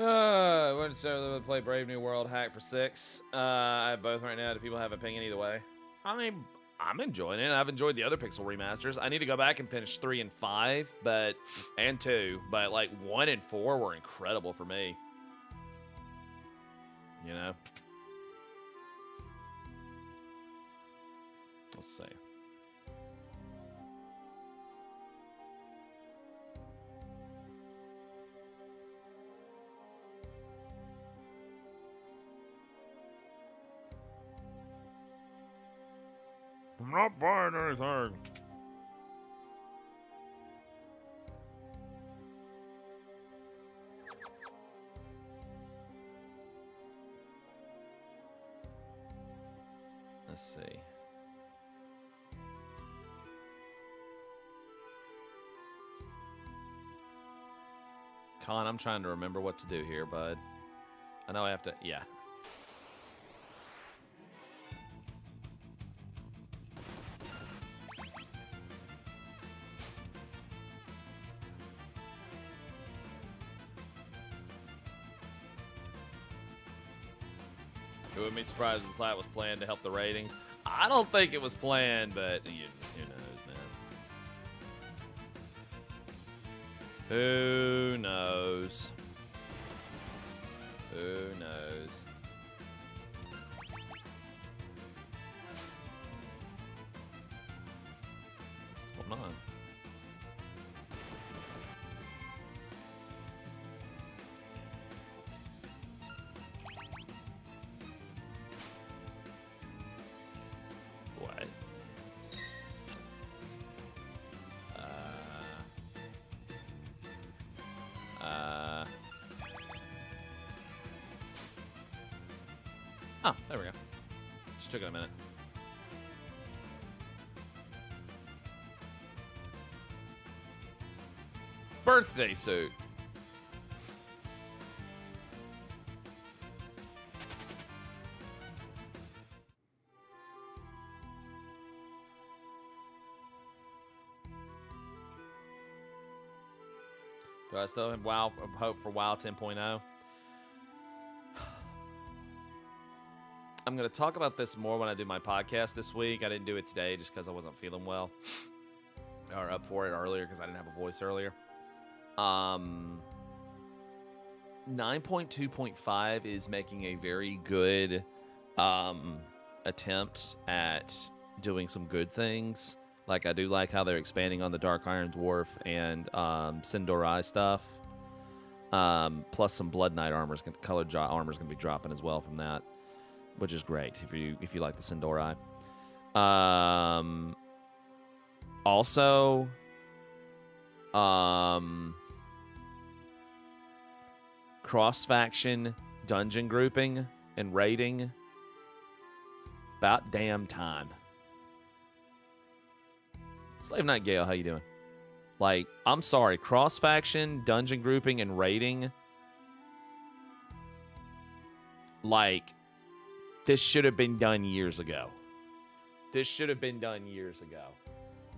I wouldn't say play Brave New World Hack for 6. I have both right now. Do people have an opinion either way? I mean, I'm enjoying it. I've enjoyed the other Pixel remasters. I need to go back and finish 3 and 5, and 2, but like 1 and 4 were incredible for me. You know? Let's see. I'm not buying anything. Let's see. Con, I'm trying to remember what to do here, bud. I know I have to, yeah. It wouldn't be surprised if the site was planned to help the ratings. I don't think it was planned, but who knows, man. Who knows? Who knows? What's going on? What? Oh, there we go. Just took it a minute. Birthday suit. Do I still have hope for WoW 10.0? I'm going to talk about this more when I do my podcast this week. I didn't do it today just because I wasn't feeling well. Or up for it earlier because I didn't have a voice earlier. 9.2.5 is making a very good attempt at doing some good things. Like, I do like how they're expanding on the Dark Iron Dwarf and Sindorai stuff. Plus some Blood Knight armor's colored armor's going to be dropping as well from that, which is great if you like the Sindorai. Also, cross-faction dungeon grouping and raiding. About damn time. Slave Knight Gale, how you doing? Like, I'm sorry, cross-faction, dungeon grouping, and raiding. Like, this should have been done years ago. This should have been done years ago.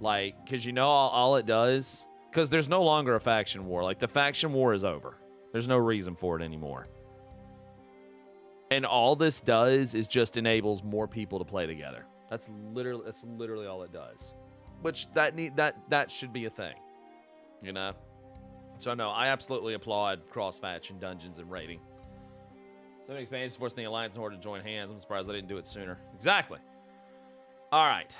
Like, because you know all it does? Because there's no longer a faction war. Like, the faction war is over. There's no reason for it anymore. And all this does is just enables more people to play together. That's literally all it does. Which that should be a thing. You know? So no, I absolutely applaud cross-faction dungeons and raiding. So many expansions forcing the Alliance and Horde to join hands. I'm surprised I didn't do it sooner. Exactly. All right.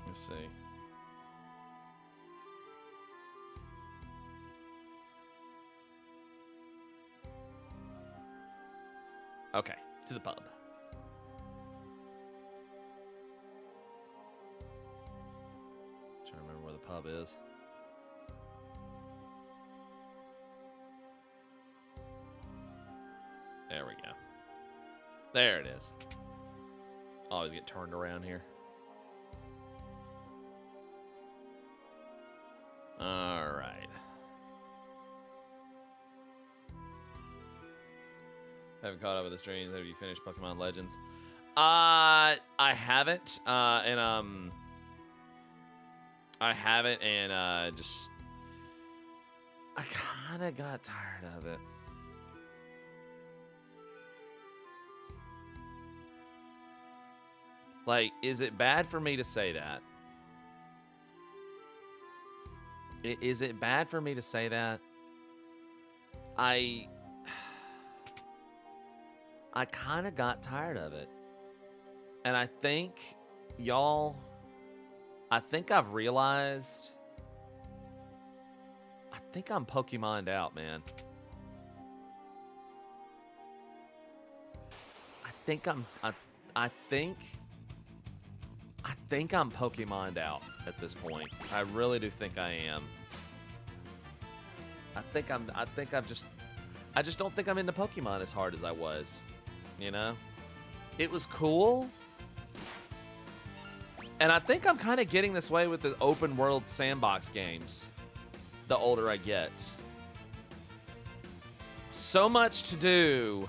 Let's see. Okay, to the pub. Trying to remember where the pub is. There we go. There it is. Always get turned around here. All right. Haven't caught up with the streams. Have you finished Pokemon Legends? I haven't. I haven't, and just I kind of got tired of it. Like, is it bad for me to say that? Is it bad for me to say that? I kind of got tired of it. And I think, y'all, I think I've realized, I think I'm Pokemon'd out, man. I think I'm Pokemon'd out at this point. I really do think I am. I just don't think I'm into Pokemon as hard as I was. You know? It was cool. And I think I'm kind of getting this way with the open world sandbox games the older I get. So much to do,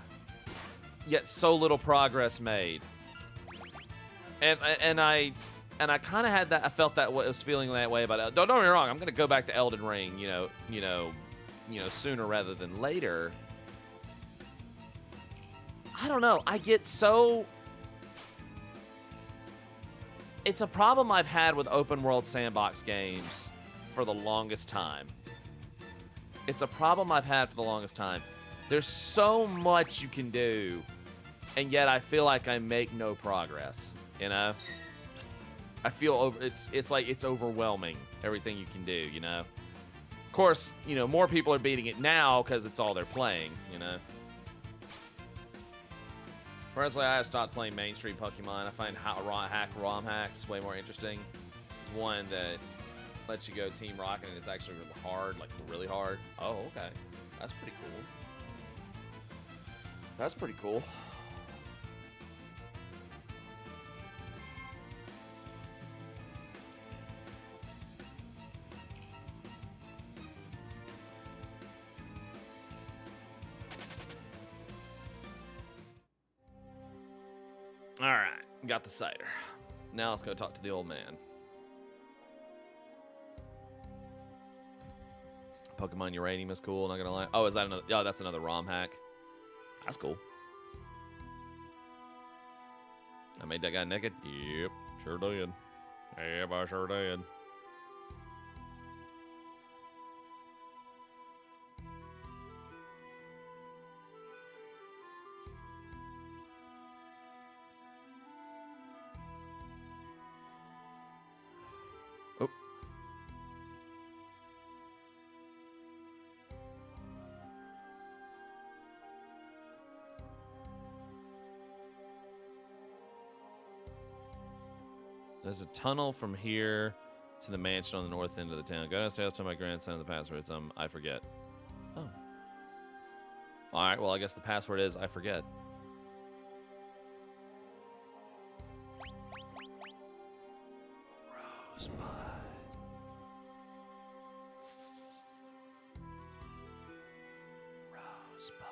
yet so little progress made. And I kind of had that. I felt that was feeling that way about it. Don't get me wrong. I'm gonna go back to Elden Ring. You know, sooner rather than later. I don't know. I get so. It's a problem I've had with open world sandbox games for the longest time. It's a problem I've had for the longest time. There's so much you can do, and yet I feel like I make no progress. You know, I feel it's like it's overwhelming, everything you can do, you know. Of course, you know, more people are beating it now because it's all they're playing, you know. Personally, I have stopped playing mainstream Pokemon. I find ROM hacks way more interesting. There's one that lets you go Team Rocket and it's actually really hard, like really hard. Oh, okay. That's pretty cool. That's pretty cool. All right, got the cider. Now let's go talk to the old man. Pokemon Uranium is cool, not gonna lie. Oh, is that another? Oh, that's another ROM hack. That's cool. I made that guy naked? Yep, sure did. Yep, I sure did. Oh. There's a tunnel from here to the mansion on the north end of the town. Go downstairs, tell my grandson the password. I forget. Oh. All right, well, I guess the password is I forget. Rosebud. Rosebud.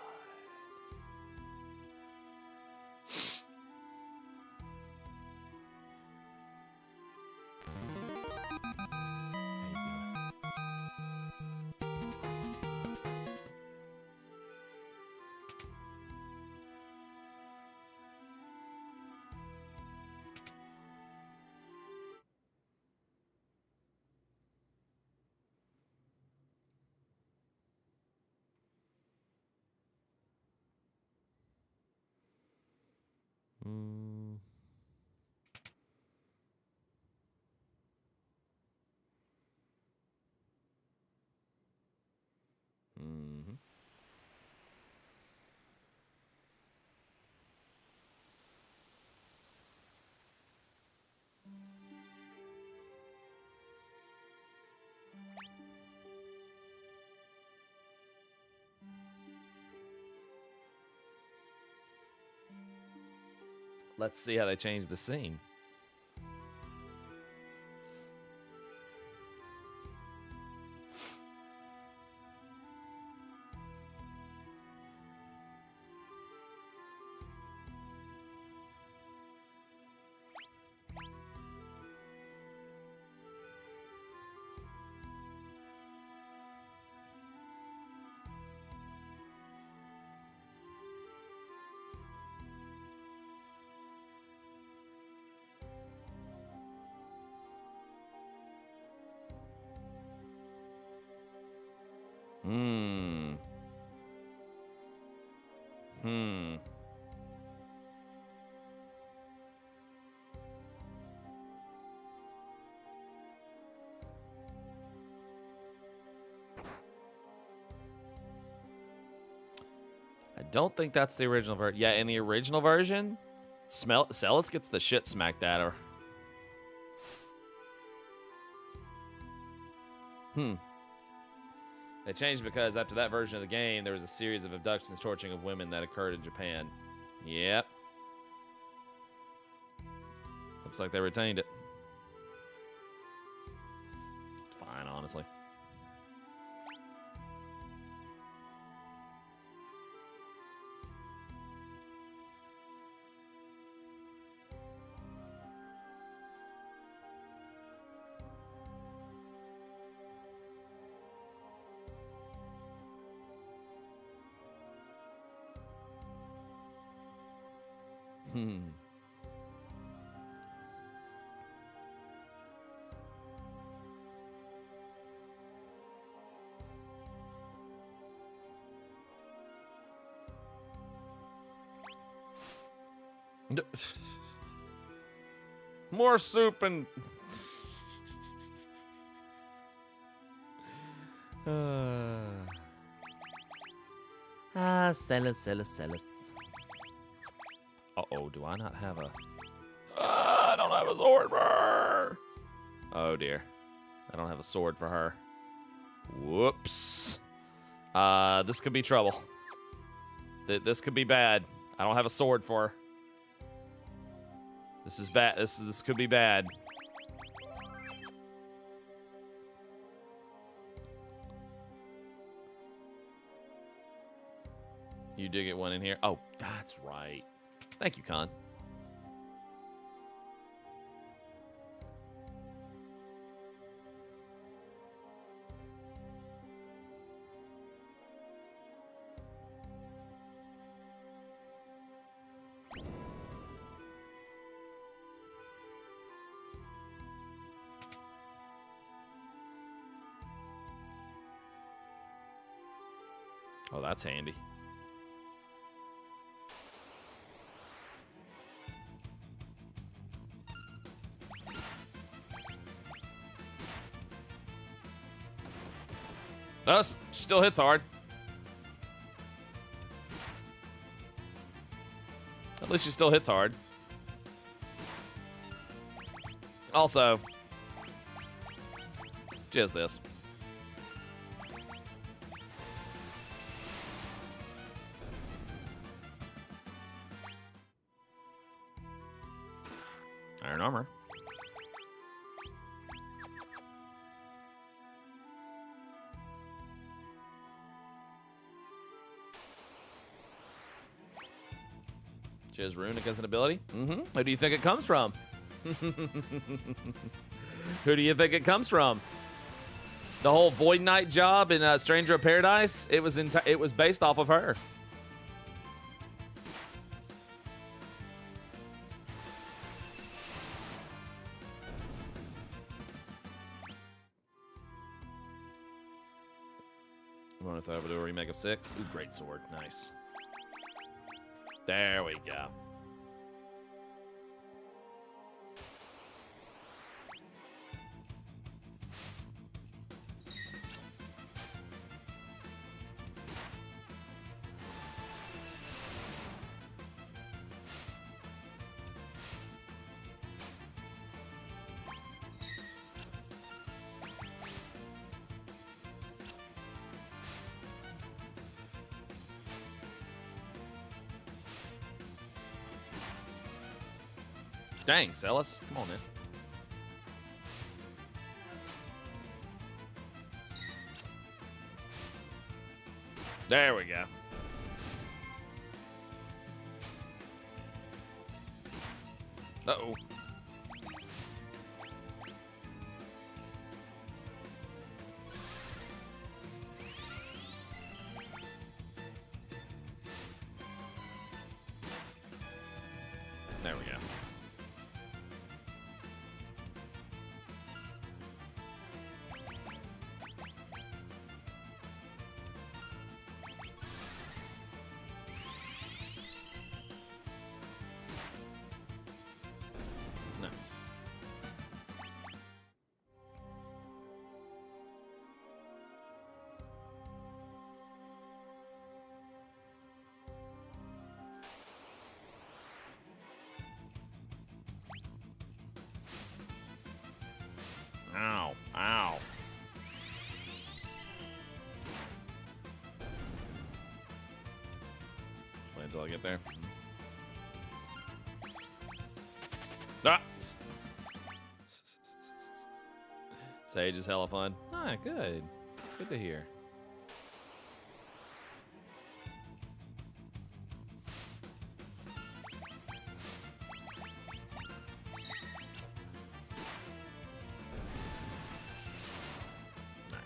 Mm. Mm-hmm. Let's see how they change the scene. Hmm. Hmm. I don't think that's the original version. Yeah, in the original version, Celis gets the shit smacked at her. They changed because after that version of the game, there was a series of abductions, torturing of women that occurred in Japan. Yep. Looks like they retained it. It's fine, honestly. More soup and... Celis. Uh-oh, do I not have a... I don't have a sword for her! Oh, dear. I don't have a sword for her. Whoops. This could be trouble. This could be bad. I don't have a sword for her. This is bad. This could be bad. You did get one in here. Oh, that's right. Thank you, Con. Oh, that's handy. That still hits hard. At least she still hits hard. Also, just this. armor. She has runic as an ability? Mm-hmm. Who do you think it comes from? Who do you think it comes from? The whole Void Knight job in Stranger of Paradise, it was based off of her. I'm gonna throw over to a remake of 6. Ooh, great sword, nice. There we go. Dang, Celis. Come on, man. There we go. Uh-oh. There we go. Nice. Ow. Ow. Wait until I get there. Ah! Sage is hella fun. Ah, good. Good to hear. Nice.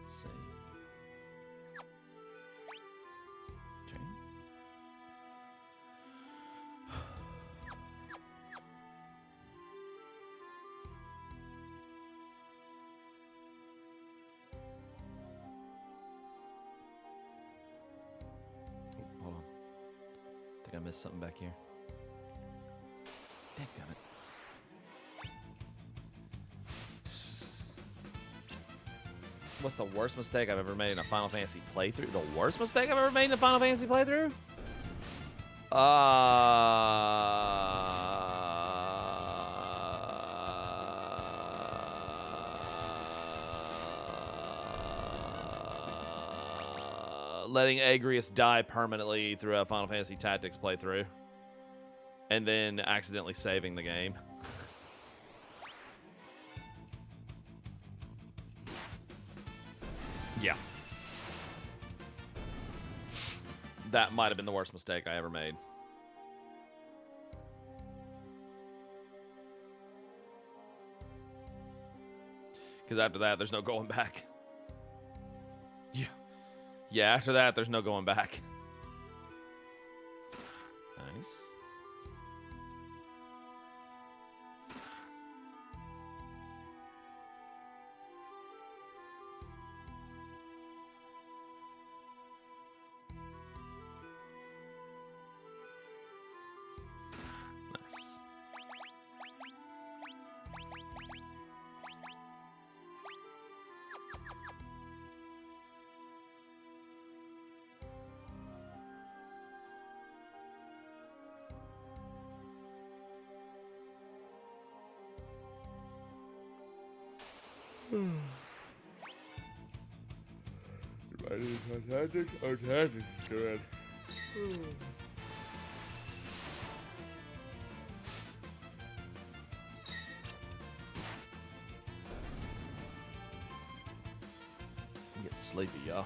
Let's see. Okay. Oh, hold on. Think I missed something back here. Dadgummit. What's the worst mistake I've ever made in a Final Fantasy playthrough? The worst mistake I've ever made in a Final Fantasy playthrough? Letting Agrius die permanently through a Final Fantasy Tactics playthrough. And then accidentally saving the game. Yeah. That might have been the worst mistake I ever made. Because after that, there's no going back. Yeah. Yeah, after that, there's no going back. Nice. Good. I'm getting sleepy, y'all.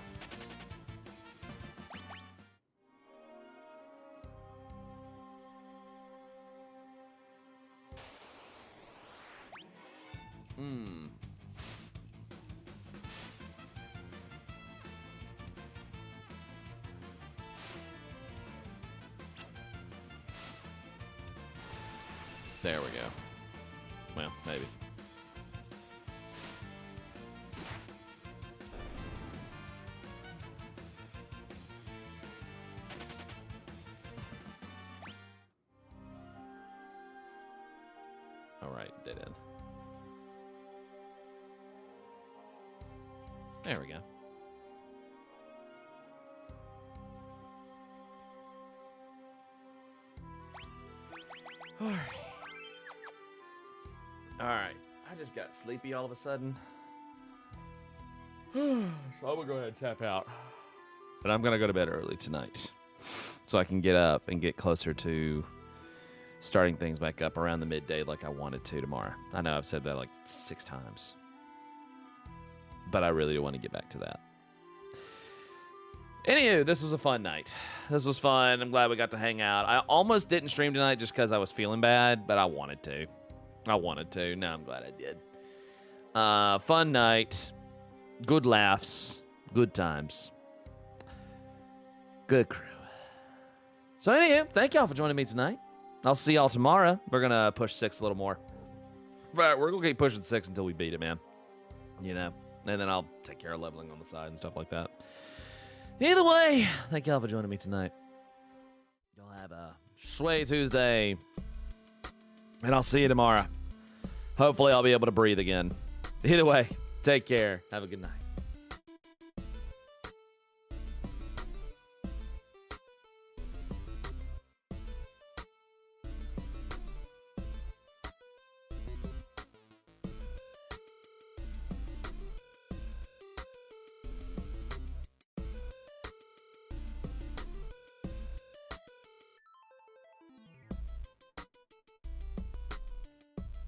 There we go. Well, maybe. All right, dead end. There we go. All right. All right. I just got sleepy all of a sudden. So I'm going to go ahead and tap out. But I'm going to go to bed early tonight so I can get up and get closer to starting things back up around the midday like I wanted to tomorrow. I know I've said that like 6 times. But I really do want to get back to that. Anywho, this was a fun night. This was fun. I'm glad we got to hang out. I almost didn't stream tonight just because I was feeling bad, but I wanted to. Now I'm glad I did. Fun night. Good laughs. Good times. Good crew. So anywho, thank y'all for joining me tonight. I'll see y'all tomorrow. We're going to push 6 a little more. But we're going to keep pushing 6 until we beat it, man. You know? And then I'll take care of leveling on the side and stuff like that. Either way, thank y'all for joining me tonight. Y'all have a Sway Tuesday. And I'll see you tomorrow. Hopefully I'll be able to breathe again. Either way, take care. Have a good night.